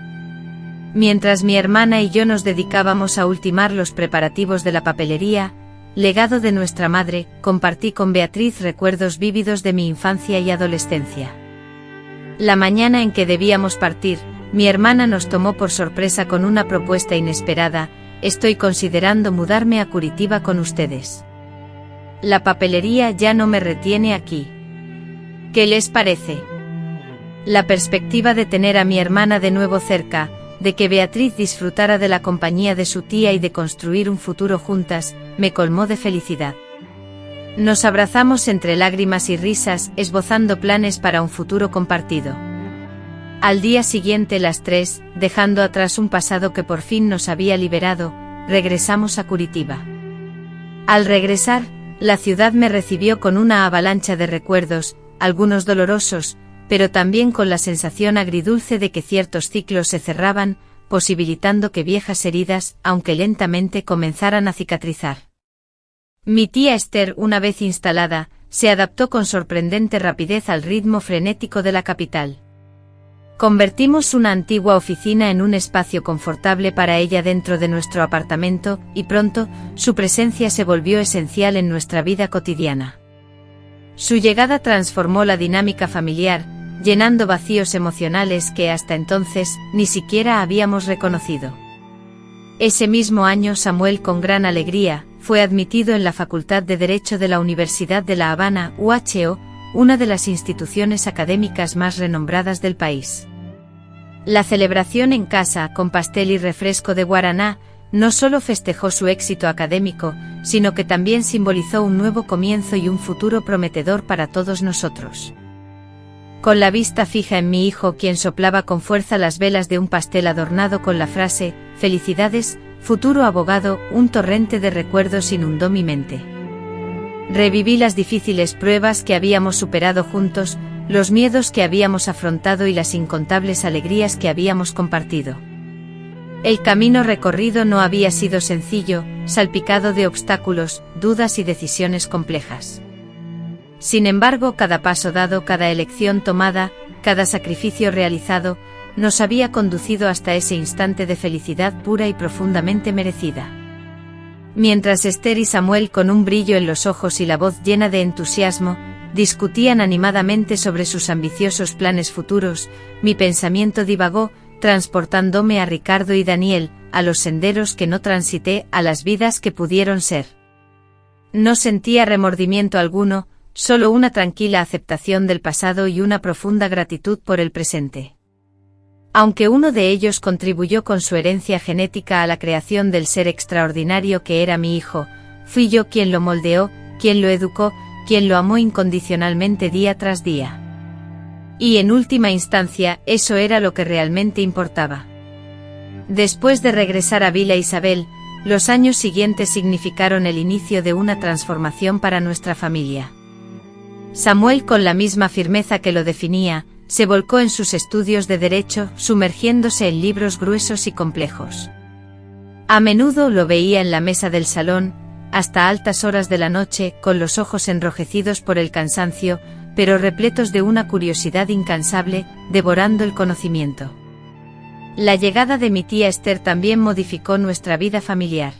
Speaker 1: Mientras mi hermana y yo nos dedicábamos a ultimar los preparativos de la papelería, legado de nuestra madre, compartí con Beatriz recuerdos vívidos de mi infancia y adolescencia. La mañana en que debíamos partir, mi hermana nos tomó por sorpresa con una propuesta inesperada: estoy considerando mudarme a Curitiba con ustedes. La papelería ya no me retiene aquí. ¿Qué les parece? La perspectiva de tener a mi hermana de nuevo cerca, de que Beatriz disfrutara de la compañía de su tía y de construir un futuro juntas, me colmó de felicidad. Nos abrazamos entre lágrimas y risas, esbozando planes para un futuro compartido. Al día siguiente, las 3, dejando atrás un pasado que por fin nos había liberado, regresamos a Curitiba. Al regresar, la ciudad me recibió con una avalancha de recuerdos, algunos dolorosos, pero también con la sensación agridulce de que ciertos ciclos se cerraban, posibilitando que viejas heridas, aunque lentamente, comenzaran a cicatrizar. Mi tía Esther, una vez instalada, se adaptó con sorprendente rapidez al ritmo frenético de la capital. Convertimos una antigua oficina en un espacio confortable para ella dentro de nuestro apartamento, y pronto, su presencia se volvió esencial en nuestra vida cotidiana. Su llegada transformó la dinámica familiar, llenando vacíos emocionales que hasta entonces ni siquiera habíamos reconocido. Ese mismo año, Samuel, con gran alegría, fue admitido en la Facultad de Derecho de la Universidad de La Habana, UHO, una de las instituciones académicas más renombradas del país. La celebración en casa, con pastel y refresco de guaraná, no solo festejó su éxito académico, sino que también simbolizó un nuevo comienzo y un futuro prometedor para todos nosotros. Con la vista fija en mi hijo, quien soplaba con fuerza las velas de un pastel adornado con la frase «Felicidades, futuro abogado», un torrente de recuerdos inundó mi mente. Reviví las difíciles pruebas que habíamos superado juntos, los miedos que habíamos afrontado y las incontables alegrías que habíamos compartido. El camino recorrido no había sido sencillo, salpicado de obstáculos, dudas y decisiones complejas. Sin embargo, cada paso dado, cada elección tomada, cada sacrificio realizado, nos había conducido hasta ese instante de felicidad pura y profundamente merecida. Mientras Esther y Samuel, con un brillo en los ojos y la voz llena de entusiasmo, discutían animadamente sobre sus ambiciosos planes futuros, mi pensamiento divagó, transportándome a Ricardo y Daniel, a los senderos que no transité, a las vidas que pudieron ser. No sentía remordimiento alguno, solo una tranquila aceptación del pasado y una profunda gratitud por el presente. Aunque uno de ellos contribuyó con su herencia genética a la creación del ser extraordinario que era mi hijo, fui yo quien lo moldeó, quien lo educó, quien lo amó incondicionalmente día tras día. Y en última instancia, eso era lo que realmente importaba. Después de regresar a Villa Isabel, los años siguientes significaron el inicio de una transformación para nuestra familia. Samuel, con la misma firmeza que lo definía, se volcó en sus estudios de derecho, sumergiéndose en libros gruesos y complejos. A menudo lo veía en la mesa del salón, hasta altas horas de la noche, con los ojos enrojecidos por el cansancio, pero repletos de una curiosidad incansable, devorando el conocimiento. La llegada de mi tía Esther también modificó nuestra vida familiar.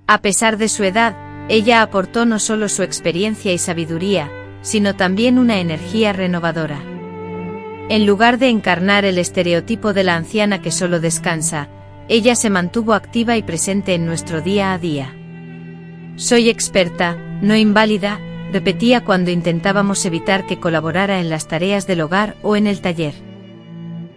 Speaker 1: A pesar de su edad, ella aportó no solo su experiencia y sabiduría, sino también una energía renovadora. En lugar de encarnar el estereotipo de la anciana que solo descansa, ella se mantuvo activa y presente en nuestro día a día. Soy experta, no inválida, repetía cuando intentábamos evitar que colaborara en las tareas del hogar o en el taller.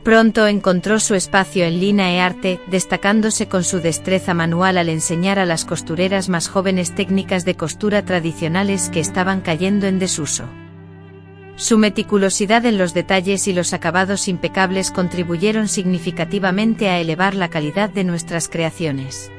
Speaker 1: Pronto encontró su espacio en Lina e Arte, destacándose con su destreza manual al enseñar a las costureras más jóvenes técnicas de costura tradicionales que estaban cayendo en desuso. Su meticulosidad en los detalles y los acabados impecables contribuyeron significativamente a elevar la calidad de nuestras creaciones.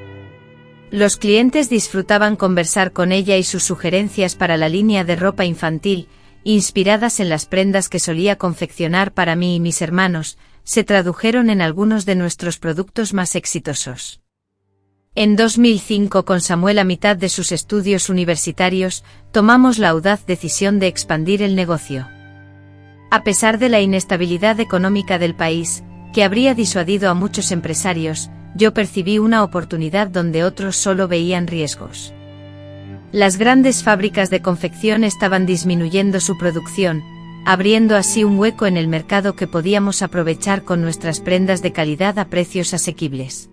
Speaker 1: Los clientes disfrutaban conversar con ella y sus sugerencias para la línea de ropa infantil, inspiradas en las prendas que solía confeccionar para mí y mis hermanos, se tradujeron en algunos de nuestros productos más exitosos. En 2005, con Samuel a mitad de sus estudios universitarios, tomamos la audaz decisión de expandir el negocio. A pesar de la inestabilidad económica del país, que habría disuadido a muchos empresarios, yo percibí una oportunidad donde otros solo veían riesgos. Las grandes fábricas de confección estaban disminuyendo su producción, abriendo así un hueco en el mercado que podíamos aprovechar con nuestras prendas de calidad a precios asequibles.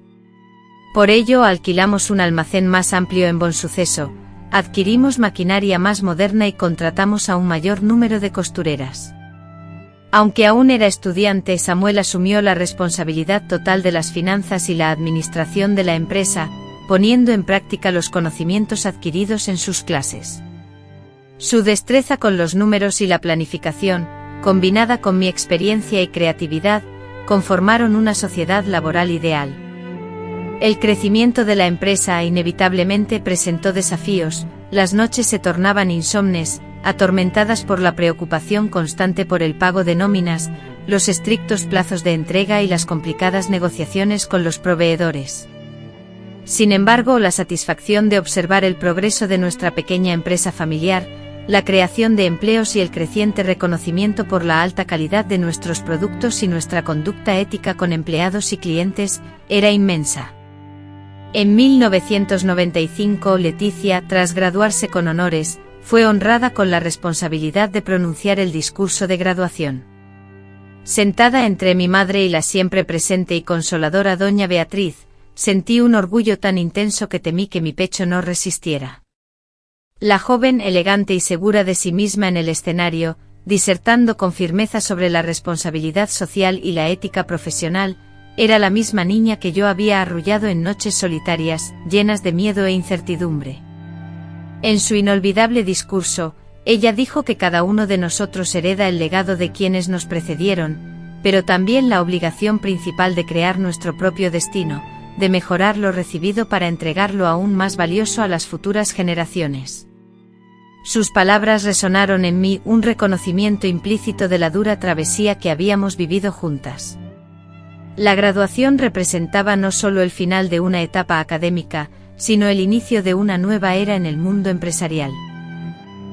Speaker 1: Por ello alquilamos un almacén más amplio en Bonsuceso, adquirimos maquinaria más moderna y contratamos a un mayor número de costureras. Aunque aún era estudiante, Samuel asumió la responsabilidad total de las finanzas y la administración de la empresa, poniendo en práctica los conocimientos adquiridos en sus clases. Su destreza con los números y la planificación, combinada con mi experiencia y creatividad, conformaron una sociedad laboral ideal. El crecimiento de la empresa inevitablemente presentó desafíos, las noches se tornaban insomnes, atormentadas por la preocupación constante por el pago de nóminas, los estrictos plazos de entrega y las complicadas negociaciones con los proveedores. Sin embargo, la satisfacción de observar el progreso de nuestra pequeña empresa familiar, la creación de empleos y el creciente reconocimiento por la alta calidad de nuestros productos y nuestra conducta ética con empleados y clientes, era inmensa. En 1995, Leticia, tras graduarse con honores, fue honrada con la responsabilidad de pronunciar el discurso de graduación. Sentada entre mi madre y la siempre presente y consoladora doña Beatriz, sentí un orgullo tan intenso que temí que mi pecho no resistiera. La joven, elegante y segura de sí misma en el escenario, disertando con firmeza sobre la responsabilidad social y la ética profesional, era la misma niña que yo había arrullado en noches solitarias, llenas de miedo e incertidumbre. En su inolvidable discurso, ella dijo que cada uno de nosotros hereda el legado de quienes nos precedieron, pero también la obligación principal de crear nuestro propio destino, de mejorar lo recibido para entregarlo aún más valioso a las futuras generaciones. Sus palabras resonaron en mí, un reconocimiento implícito de la dura travesía que habíamos vivido juntas. La graduación representaba no solo el final de una etapa académica, sino el inicio de una nueva era en el mundo empresarial.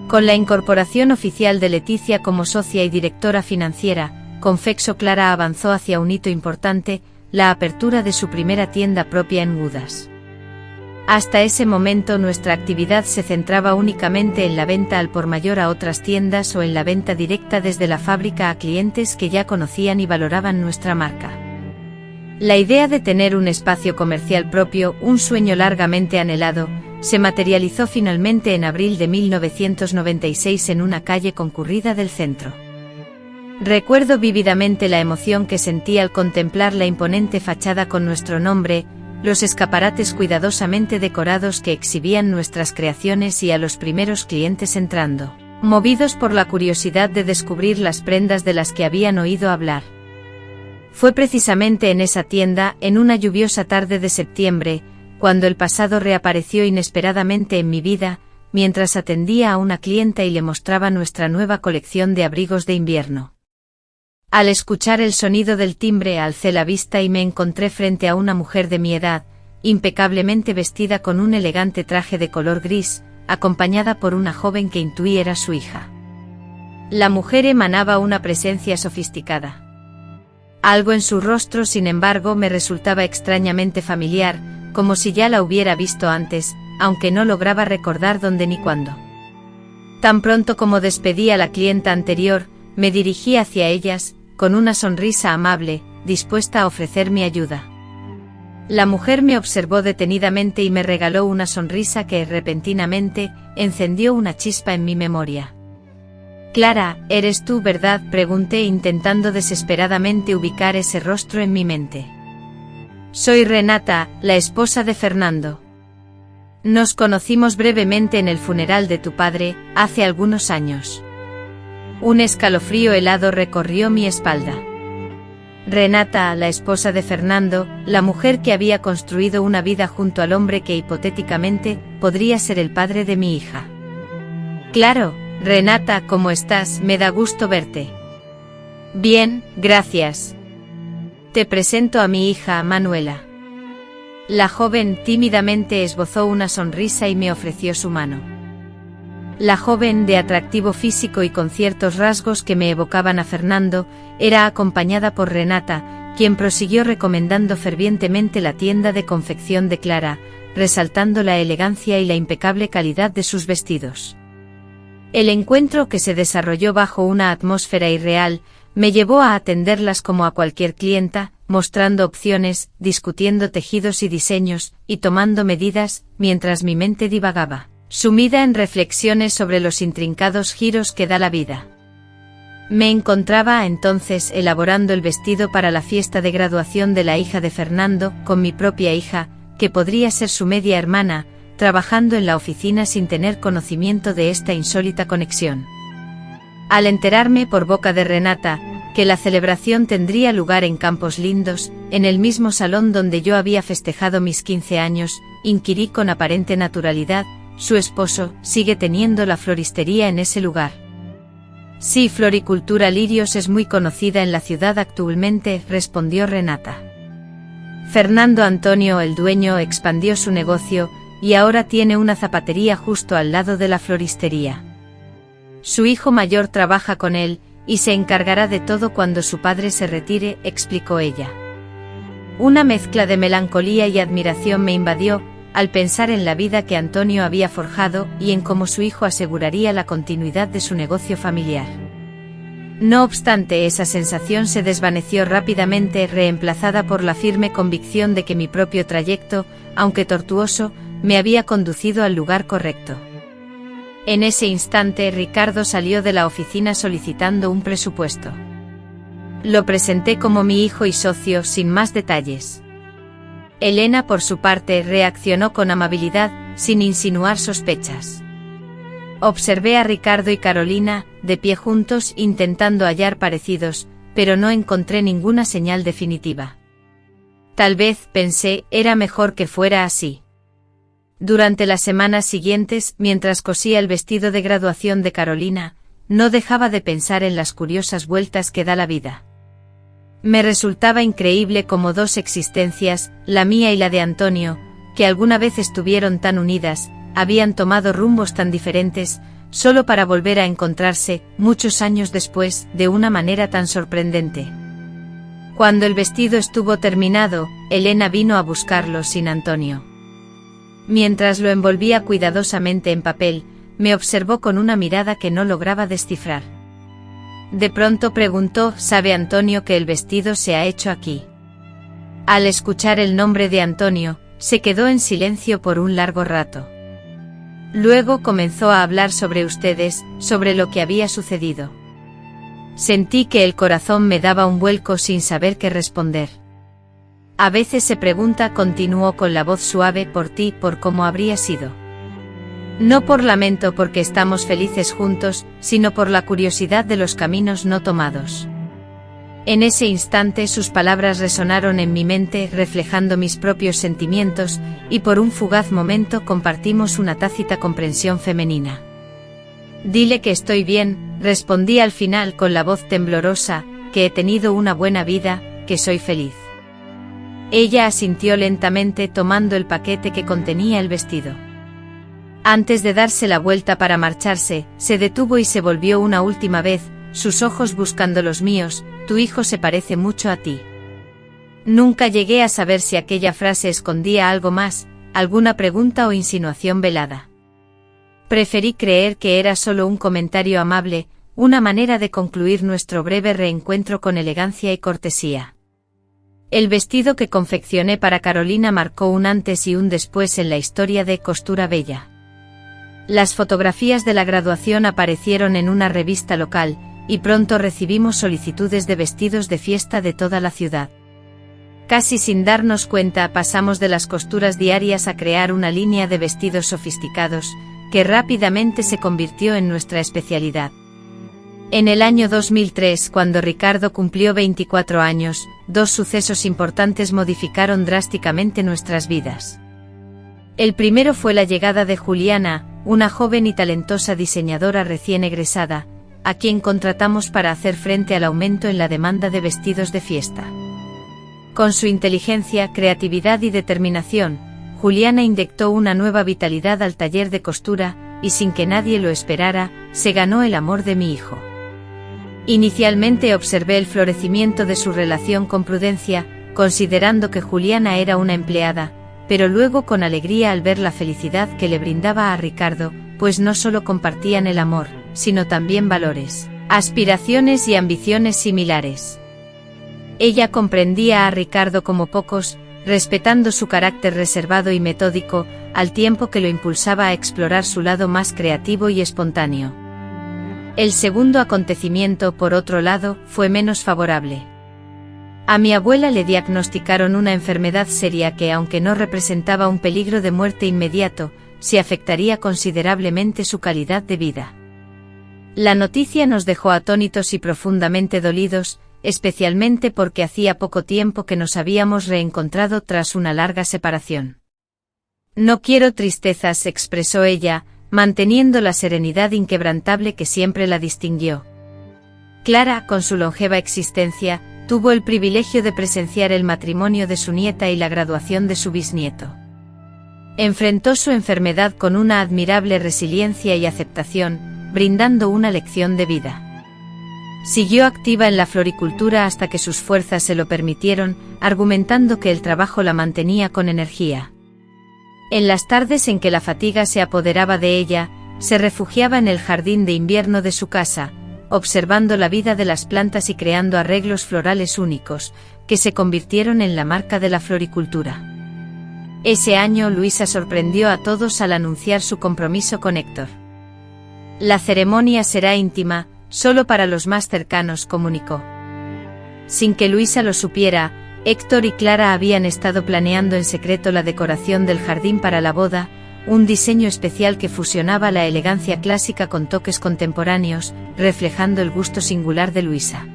Speaker 1: Con la incorporación oficial de Leticia como socia y directora financiera, Confexo Clara avanzó hacia un hito importante, la apertura de su primera tienda propia en Gudas. Hasta ese momento nuestra actividad se centraba únicamente en la venta al por mayor a otras tiendas o en la venta directa desde la fábrica a clientes que ya conocían y valoraban nuestra marca. La idea de tener un espacio comercial propio, un sueño largamente anhelado, se materializó finalmente en abril de 1996 en una calle concurrida del centro. Recuerdo vívidamente la emoción que sentí al contemplar la imponente fachada con nuestro nombre, los escaparates cuidadosamente decorados que exhibían nuestras creaciones y a los primeros clientes entrando, movidos por la curiosidad de descubrir las prendas de las que habían oído hablar. Fue precisamente en esa tienda, en una lluviosa tarde de septiembre, cuando el pasado reapareció inesperadamente en mi vida, mientras atendía a una clienta y le mostraba nuestra nueva colección de abrigos de invierno. Al escuchar el sonido del timbre alcé la vista y me encontré frente a una mujer de mi edad, impecablemente vestida con un elegante traje de color gris, acompañada por una joven que intuí era su hija. La mujer emanaba una presencia sofisticada. Algo en su rostro, sin embargo, me resultaba extrañamente familiar, como si ya la hubiera visto antes, aunque no lograba recordar dónde ni cuándo. Tan pronto como despedí a la clienta anterior, me dirigí hacia ellas, con una sonrisa amable, dispuesta a ofrecer mi ayuda. La mujer me observó detenidamente y me regaló una sonrisa que, repentinamente, encendió una chispa en mi memoria. «Clara, eres tú, ¿verdad?», pregunté intentando desesperadamente ubicar ese rostro en mi mente. «Soy Renata, la esposa de Fernando. Nos conocimos brevemente en el funeral de tu padre, hace algunos años». Un escalofrío helado recorrió mi espalda. Renata, la esposa de Fernando, la mujer que había construido una vida junto al hombre que hipotéticamente podría ser el padre de mi hija. «Claro, Renata, ¿cómo estás? Me da gusto verte». «Bien, gracias. Te presento a mi hija, Manuela». La joven tímidamente esbozó una sonrisa y me ofreció su mano. La joven, de atractivo físico y con ciertos rasgos que me evocaban a Fernando, era acompañada por Renata, quien prosiguió recomendando fervientemente la tienda de confección de Clara, resaltando la elegancia y la impecable calidad de sus vestidos. El encuentro, que se desarrolló bajo una atmósfera irreal, me llevó a atenderlas como a cualquier clienta, mostrando opciones, discutiendo tejidos y diseños, y tomando medidas, mientras mi mente divagaba, sumida en reflexiones sobre los intrincados giros que da la vida. Me encontraba entonces elaborando el vestido para la fiesta de graduación de la hija de Fernando, con mi propia hija, que podría ser su media hermana, trabajando en la oficina sin tener conocimiento de esta insólita conexión. Al enterarme por boca de Renata, que la celebración tendría lugar en Campos Lindos, en el mismo salón donde yo había festejado mis 15 años, inquirí con aparente naturalidad: «¿Su esposo sigue teniendo la floristería en ese lugar?». «Sí, Floricultura Lirios es muy conocida en la ciudad actualmente», respondió Renata. «Fernando Antonio, el dueño, expandió su negocio, y ahora tiene una zapatería justo al lado de la floristería. Su hijo mayor trabaja con él, y se encargará de todo cuando su padre se retire», explicó ella. Una mezcla de melancolía y admiración me invadió, al pensar en la vida que Antonio había forjado y en cómo su hijo aseguraría la continuidad de su negocio familiar. No obstante, esa sensación se desvaneció rápidamente, reemplazada por la firme convicción de que mi propio trayecto, aunque tortuoso, me había conducido al lugar correcto. En ese instante, Ricardo salió de la oficina solicitando un presupuesto. Lo presenté como mi hijo y socio, sin más detalles. Elena, por su parte, reaccionó con amabilidad, sin insinuar sospechas. Observé a Ricardo y Carolina, de pie juntos, intentando hallar parecidos, pero no encontré ninguna señal definitiva. Tal vez, pensé, era mejor que fuera así. Durante las semanas siguientes, mientras cosía el vestido de graduación de Carolina, no dejaba de pensar en las curiosas vueltas que da la vida. Me resultaba increíble cómo dos existencias, la mía y la de Antonio, que alguna vez estuvieron tan unidas, habían tomado rumbos tan diferentes, solo para volver a encontrarse, muchos años después, de una manera tan sorprendente. Cuando el vestido estuvo terminado, Elena vino a buscarlo sin Antonio. Mientras lo envolvía cuidadosamente en papel, me observó con una mirada que no lograba descifrar. De pronto preguntó: ¿sabe Antonio que el vestido se ha hecho aquí? Al escuchar el nombre de Antonio, se quedó en silencio por un largo rato. Luego comenzó a hablar sobre ustedes, sobre lo que había sucedido. Sentí que el corazón me daba un vuelco sin saber qué responder. A veces se pregunta, continuó con la voz suave, por ti, por cómo habría sido. No por lamento porque estamos felices juntos, sino por la curiosidad de los caminos no tomados. En ese instante sus palabras resonaron en mi mente, reflejando mis propios sentimientos, y por un fugaz momento compartimos una tácita comprensión femenina. Dile que estoy bien, respondí al final con la voz temblorosa, que he tenido una buena vida, que soy feliz. Ella asintió lentamente tomando el paquete que contenía el vestido. Antes de darse la vuelta para marcharse, se detuvo y se volvió una última vez, sus ojos buscando los míos: tu hijo se parece mucho a ti. Nunca llegué a saber si aquella frase escondía algo más, alguna pregunta o insinuación velada. Preferí creer que era solo un comentario amable, una manera de concluir nuestro breve reencuentro con elegancia y cortesía. El vestido que confeccioné para Carolina marcó un antes y un después en la historia de Costura Bella. Las fotografías de la graduación aparecieron en una revista local, y pronto recibimos solicitudes de vestidos de fiesta de toda la ciudad. Casi sin darnos cuenta pasamos de las costuras diarias a crear una línea de vestidos sofisticados, que rápidamente se convirtió en nuestra especialidad. En el año 2003, cuando Ricardo cumplió 24 años, dos sucesos importantes modificaron drásticamente nuestras vidas. El primero fue la llegada de Juliana, una joven y talentosa diseñadora recién egresada, a quien contratamos para hacer frente al aumento en la demanda de vestidos de fiesta. Con su inteligencia, creatividad y determinación, Juliana inyectó una nueva vitalidad al taller de costura, y sin que nadie lo esperara, se ganó el amor de mi hijo. Inicialmente observé el florecimiento de su relación con Prudencia, considerando que Juliana era una empleada, pero luego con alegría al ver la felicidad que le brindaba a Ricardo, pues no solo compartían el amor, sino también valores, aspiraciones y ambiciones similares. Ella comprendía a Ricardo como pocos, respetando su carácter reservado y metódico, al tiempo que lo impulsaba a explorar su lado más creativo y espontáneo. El segundo acontecimiento, por otro lado, fue menos favorable. A mi abuela le diagnosticaron una enfermedad seria que, aunque no representaba un peligro de muerte inmediato, sí afectaría considerablemente su calidad de vida. La noticia nos dejó atónitos y profundamente dolidos, especialmente porque hacía poco tiempo que nos habíamos reencontrado tras una larga separación. No quiero tristezas, expresó ella, manteniendo la serenidad inquebrantable que siempre la distinguió. Clara, con su longeva existencia, tuvo el privilegio de presenciar el matrimonio de su nieta y la graduación de su bisnieto. Enfrentó su enfermedad con una admirable resiliencia y aceptación, brindando una lección de vida. Siguió activa en la floricultura hasta que sus fuerzas se lo permitieron, argumentando que el trabajo la mantenía con energía. En las tardes en que la fatiga se apoderaba de ella, se refugiaba en el jardín de invierno de su casa, observando la vida de las plantas y creando arreglos florales únicos, que se convirtieron en la marca de la floricultura. Ese año Luisa sorprendió a todos al anunciar su compromiso con Héctor. La ceremonia será íntima, solo para los más cercanos, comunicó. Sin que Luisa lo supiera, Héctor y Clara habían estado planeando en secreto la decoración del jardín para la boda, un diseño especial que fusionaba la elegancia clásica con toques contemporáneos, reflejando el gusto singular de Luisa.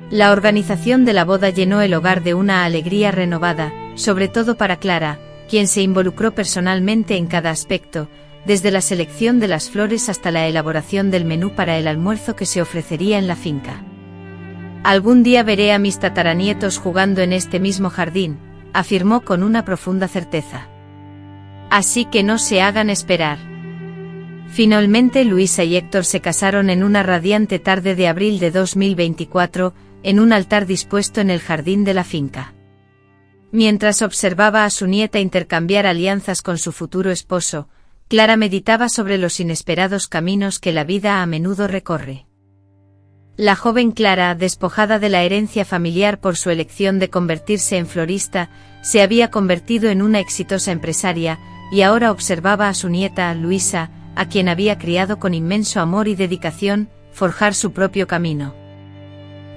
Speaker 1: La organización de la boda llenó el hogar de una alegría renovada, sobre todo para Clara, quien se involucró personalmente en cada aspecto, desde la selección de las flores hasta la elaboración del menú para el almuerzo que se ofrecería en la finca. Algún día veré a mis tataranietos jugando en este mismo jardín, afirmó con una profunda certeza. Así que no se hagan esperar. Finalmente Luisa y Héctor se casaron en una radiante tarde de abril de 2024, en un altar dispuesto en el jardín de la finca. Mientras observaba a su nieta intercambiar alianzas con su futuro esposo, Clara meditaba sobre los inesperados caminos que la vida a menudo recorre. La joven Clara, despojada de la herencia familiar por su elección de convertirse en florista, se había convertido en una exitosa empresaria, y ahora observaba a su nieta, Luisa, a quien había criado con inmenso amor y dedicación, forjar su propio camino.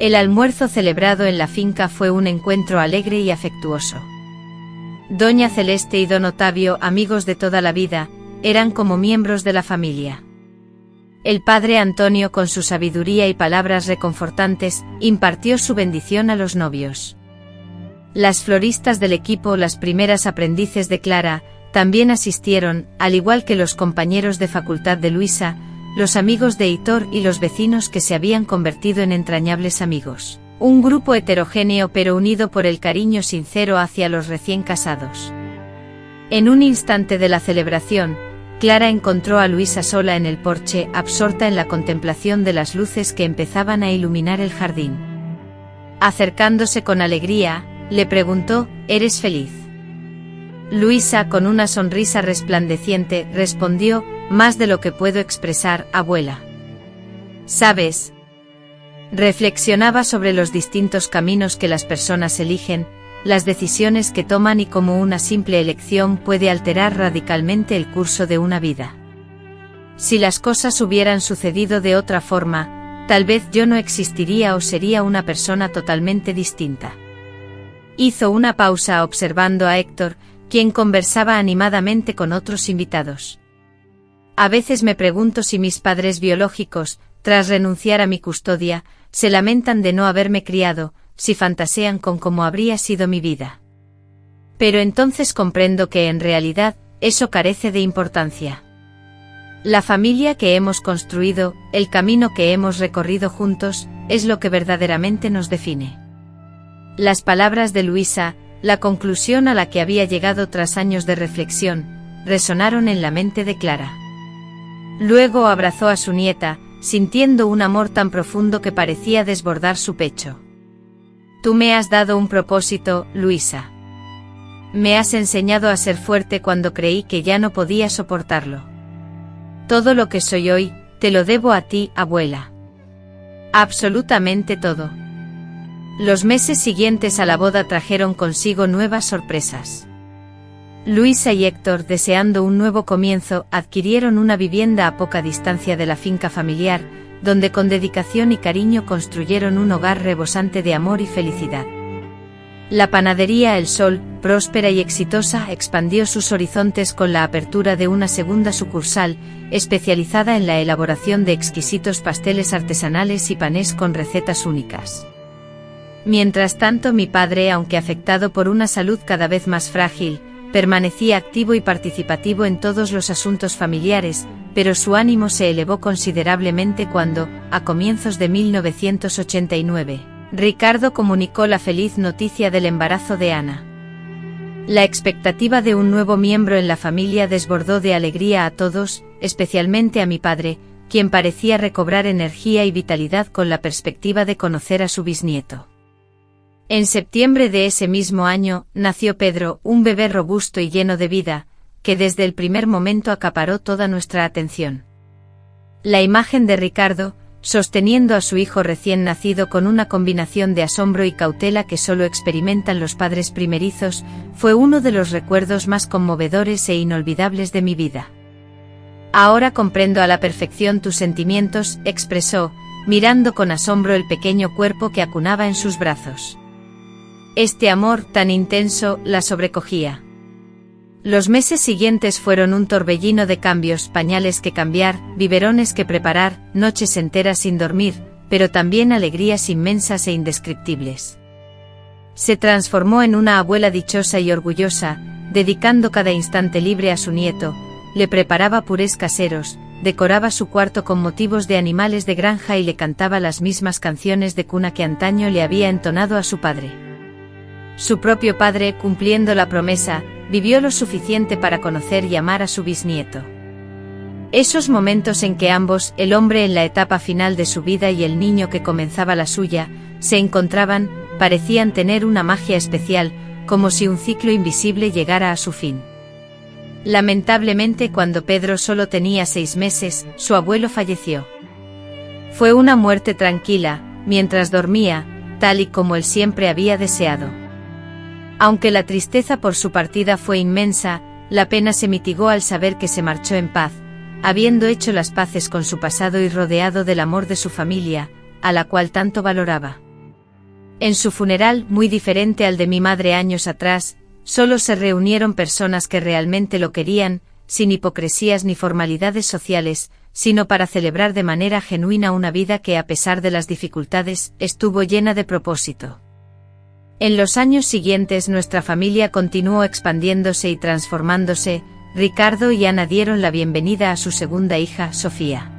Speaker 1: El almuerzo celebrado en la finca fue un encuentro alegre y afectuoso. Doña Celeste y don Otavio, amigos de toda la vida, eran como miembros de la familia. El padre Antonio, con su sabiduría y palabras reconfortantes, impartió su bendición a los novios. Las floristas del equipo, las primeras aprendices de Clara, también asistieron, al igual que los compañeros de facultad de Luisa, los amigos de Hitor y los vecinos que se habían convertido en entrañables amigos. Un grupo heterogéneo pero unido por el cariño sincero hacia los recién casados. En un instante de la celebración, Clara encontró a Luisa sola en el porche, absorta en la contemplación de las luces que empezaban a iluminar el jardín. Acercándose con alegría, le preguntó: ¿Eres feliz? Luisa, con una sonrisa resplandeciente, respondió: más de lo que puedo expresar, abuela. ¿Sabes? Reflexionaba sobre los distintos caminos que las personas eligen, las decisiones que toman y cómo una simple elección puede alterar radicalmente el curso de una vida. Si las cosas hubieran sucedido de otra forma, tal vez yo no existiría o sería una persona totalmente distinta. Hizo una pausa observando a Héctor, quien conversaba animadamente con otros invitados. A veces me pregunto si mis padres biológicos, tras renunciar a mi custodia, se lamentan de no haberme criado, si fantasean con cómo habría sido mi vida. Pero entonces comprendo que en realidad, eso carece de importancia. La familia que hemos construido, el camino que hemos recorrido juntos, es lo que verdaderamente nos define. Las palabras de Luisa, la conclusión a la que había llegado tras años de reflexión, resonaron en la mente de Clara. Luego abrazó a su nieta, sintiendo un amor tan profundo que parecía desbordar su pecho. Tú me has dado un propósito, Luisa. Me has enseñado a ser fuerte cuando creí que ya no podía soportarlo. Todo lo que soy hoy, te lo debo a ti, abuela. Absolutamente todo. Los meses siguientes a la boda trajeron consigo nuevas sorpresas. Luisa y Héctor, deseando un nuevo comienzo, adquirieron una vivienda a poca distancia de la finca familiar, donde con dedicación y cariño construyeron un hogar rebosante de amor y felicidad. La panadería El Sol, próspera y exitosa, expandió sus horizontes con la apertura de una segunda sucursal, especializada en la elaboración de exquisitos pasteles artesanales y panés con recetas únicas. Mientras tanto, mi padre, aunque afectado por una salud cada vez más frágil, permanecía activo y participativo en todos los asuntos familiares, pero su ánimo se elevó considerablemente cuando, a comienzos de 1989, Ricardo comunicó la feliz noticia del embarazo de Ana. La expectativa de un nuevo miembro en la familia desbordó de alegría a todos, especialmente a mi padre, quien parecía recobrar energía y vitalidad con la perspectiva de conocer a su bisnieto. En septiembre de ese mismo año, nació Pedro, un bebé robusto y lleno de vida, que desde el primer momento acaparó toda nuestra atención. La imagen de Ricardo, sosteniendo a su hijo recién nacido con una combinación de asombro y cautela que solo experimentan los padres primerizos, fue uno de los recuerdos más conmovedores e inolvidables de mi vida. Ahora comprendo a la perfección tus sentimientos, expresó, mirando con asombro el pequeño cuerpo que acunaba en sus brazos. Este amor tan intenso la sobrecogía. Los meses siguientes fueron un torbellino de cambios, pañales que cambiar, biberones que preparar, noches enteras sin dormir, pero también alegrías inmensas e indescriptibles. Se transformó en una abuela dichosa y orgullosa, dedicando cada instante libre a su nieto, le preparaba purés caseros, decoraba su cuarto con motivos de animales de granja y le cantaba las mismas canciones de cuna que antaño le había entonado a su padre. Su propio padre, cumpliendo la promesa, vivió lo suficiente para conocer y amar a su bisnieto. Esos momentos en que ambos, el hombre en la etapa final de su vida y el niño que comenzaba la suya, se encontraban, parecían tener una magia especial, como si un ciclo invisible llegara a su fin. Lamentablemente, cuando Pedro solo tenía 6 meses, su abuelo falleció. Fue una muerte tranquila, mientras dormía, tal y como él siempre había deseado. Aunque la tristeza por su partida fue inmensa, la pena se mitigó al saber que se marchó en paz, habiendo hecho las paces con su pasado y rodeado del amor de su familia, a la cual tanto valoraba. En su funeral, muy diferente al de mi madre años atrás, solo se reunieron personas que realmente lo querían, sin hipocresías ni formalidades sociales, sino para celebrar de manera genuina una vida que, a pesar de las dificultades, estuvo llena de propósito. En los años siguientes nuestra familia continuó expandiéndose y transformándose. Ricardo y Ana dieron la bienvenida a su segunda hija, Sofía.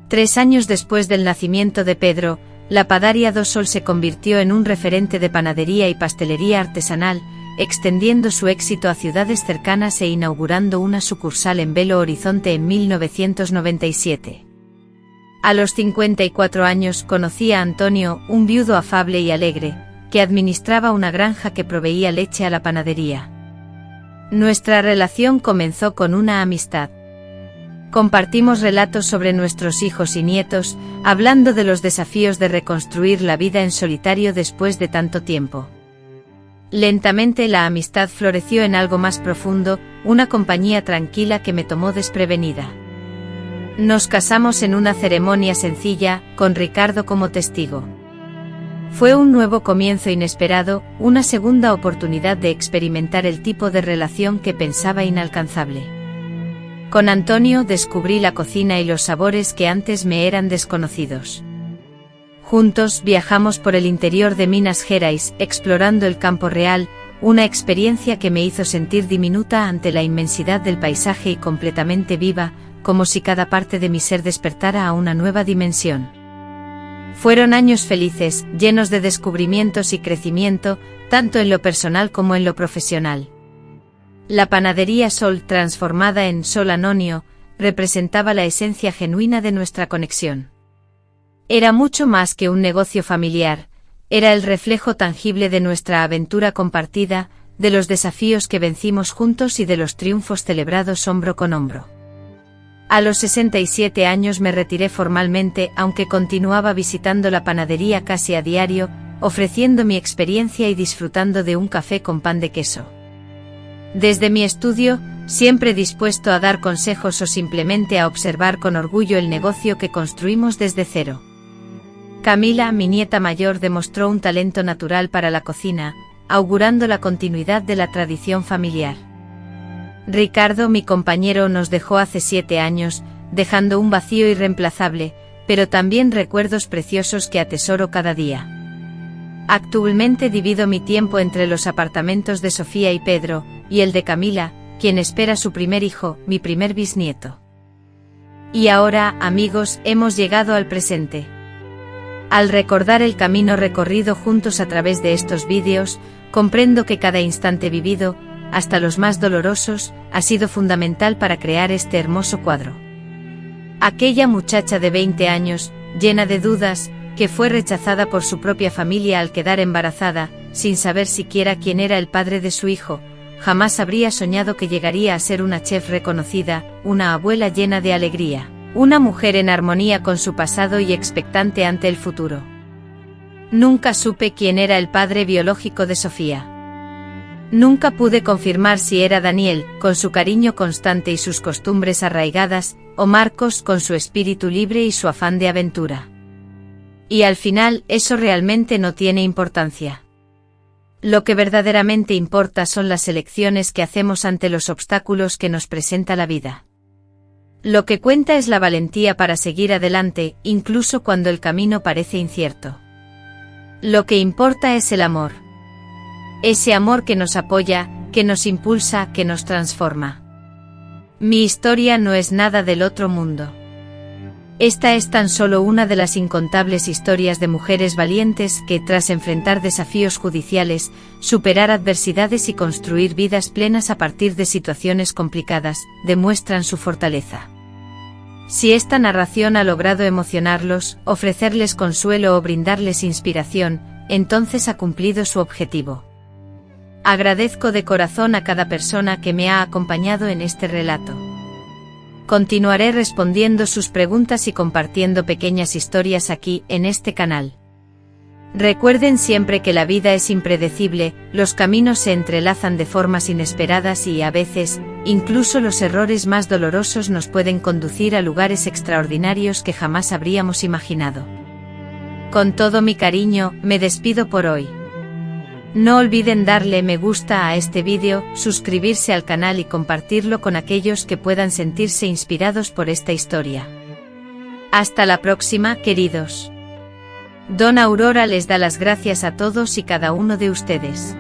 Speaker 1: 3 años después del nacimiento de Pedro, la padaria do Sol se convirtió en un referente de panadería y pastelería artesanal, extendiendo su éxito a ciudades cercanas e inaugurando una sucursal en Belo Horizonte en 1997. A los 54 años conocí a Antonio, un viudo afable y alegre, que administraba una granja que proveía leche a la panadería. Nuestra relación comenzó con una amistad. Compartimos relatos sobre nuestros hijos y nietos, hablando de los desafíos de reconstruir la vida en solitario después de tanto tiempo. Lentamente la amistad floreció en algo más profundo, una compañía tranquila que me tomó desprevenida. Nos casamos en una ceremonia sencilla, con Ricardo como testigo. Fue un nuevo comienzo inesperado, una segunda oportunidad de experimentar el tipo de relación que pensaba inalcanzable. Con Antonio descubrí la cocina y los sabores que antes me eran desconocidos. Juntos viajamos por el interior de Minas Gerais, explorando el campo real, una experiencia que me hizo sentir diminuta ante la inmensidad del paisaje y completamente viva, como si cada parte de mi ser despertara a una nueva dimensión. Fueron años felices, llenos de descubrimientos y crecimiento, tanto en lo personal como en lo profesional. La panadería Sol, transformada en Sol Anonio, representaba la esencia genuina de nuestra conexión. Era mucho más que un negocio familiar, era el reflejo tangible de nuestra aventura compartida, de los desafíos que vencimos juntos y de los triunfos celebrados hombro con hombro. A los 67 años me retiré formalmente, aunque continuaba visitando la panadería casi a diario, ofreciendo mi experiencia y disfrutando de un café con pan de queso. Desde mi estudio, siempre dispuesto a dar consejos o simplemente a observar con orgullo el negocio que construimos desde cero. Camila, mi nieta mayor, demostró un talento natural para la cocina, augurando la continuidad de la tradición familiar. Ricardo, mi compañero, nos dejó hace 7 años, dejando un vacío irreemplazable, pero también recuerdos preciosos que atesoro cada día. Actualmente divido mi tiempo entre los apartamentos de Sofía y Pedro, y el de Camila, quien espera su primer hijo, mi primer bisnieto. Y ahora, amigos, hemos llegado al presente. Al recordar el camino recorrido juntos a través de estos vídeos, comprendo que cada instante vivido, hasta los más dolorosos, ha sido fundamental para crear este hermoso cuadro. Aquella muchacha de 20 años, llena de dudas, que fue rechazada por su propia familia al quedar embarazada, sin saber siquiera quién era el padre de su hijo, jamás habría soñado que llegaría a ser una chef reconocida, una abuela llena de alegría, una mujer en armonía con su pasado y expectante ante el futuro. Nunca supe quién era el padre biológico de Sofía. Nunca pude confirmar si era Daniel, con su cariño constante y sus costumbres arraigadas, o Marcos, con su espíritu libre y su afán de aventura. Y al final, eso realmente no tiene importancia. Lo que verdaderamente importa son las elecciones que hacemos ante los obstáculos que nos presenta la vida. Lo que cuenta es la valentía para seguir adelante, incluso cuando el camino parece incierto. Lo que importa es el amor. Ese amor que nos apoya, que nos impulsa, que nos transforma. Mi historia no es nada del otro mundo. Esta es tan solo una de las incontables historias de mujeres valientes que, tras enfrentar desafíos judiciales, superar adversidades y construir vidas plenas a partir de situaciones complicadas, demuestran su fortaleza. Si esta narración ha logrado emocionarlos, ofrecerles consuelo o brindarles inspiración, entonces ha cumplido su objetivo. Agradezco de corazón a cada persona que me ha acompañado en este relato. Continuaré respondiendo sus preguntas y compartiendo pequeñas historias aquí, en este canal. Recuerden siempre que la vida es impredecible, los caminos se entrelazan de formas inesperadas y, a veces, incluso los errores más dolorosos nos pueden conducir a lugares extraordinarios que jamás habríamos imaginado. Con todo mi cariño, me despido por hoy. No olviden darle me gusta a este vídeo, suscribirse al canal y compartirlo con aquellos que puedan sentirse inspirados por esta historia. Hasta la próxima, queridos. Dona Aurora les da las gracias a todos y cada uno de ustedes.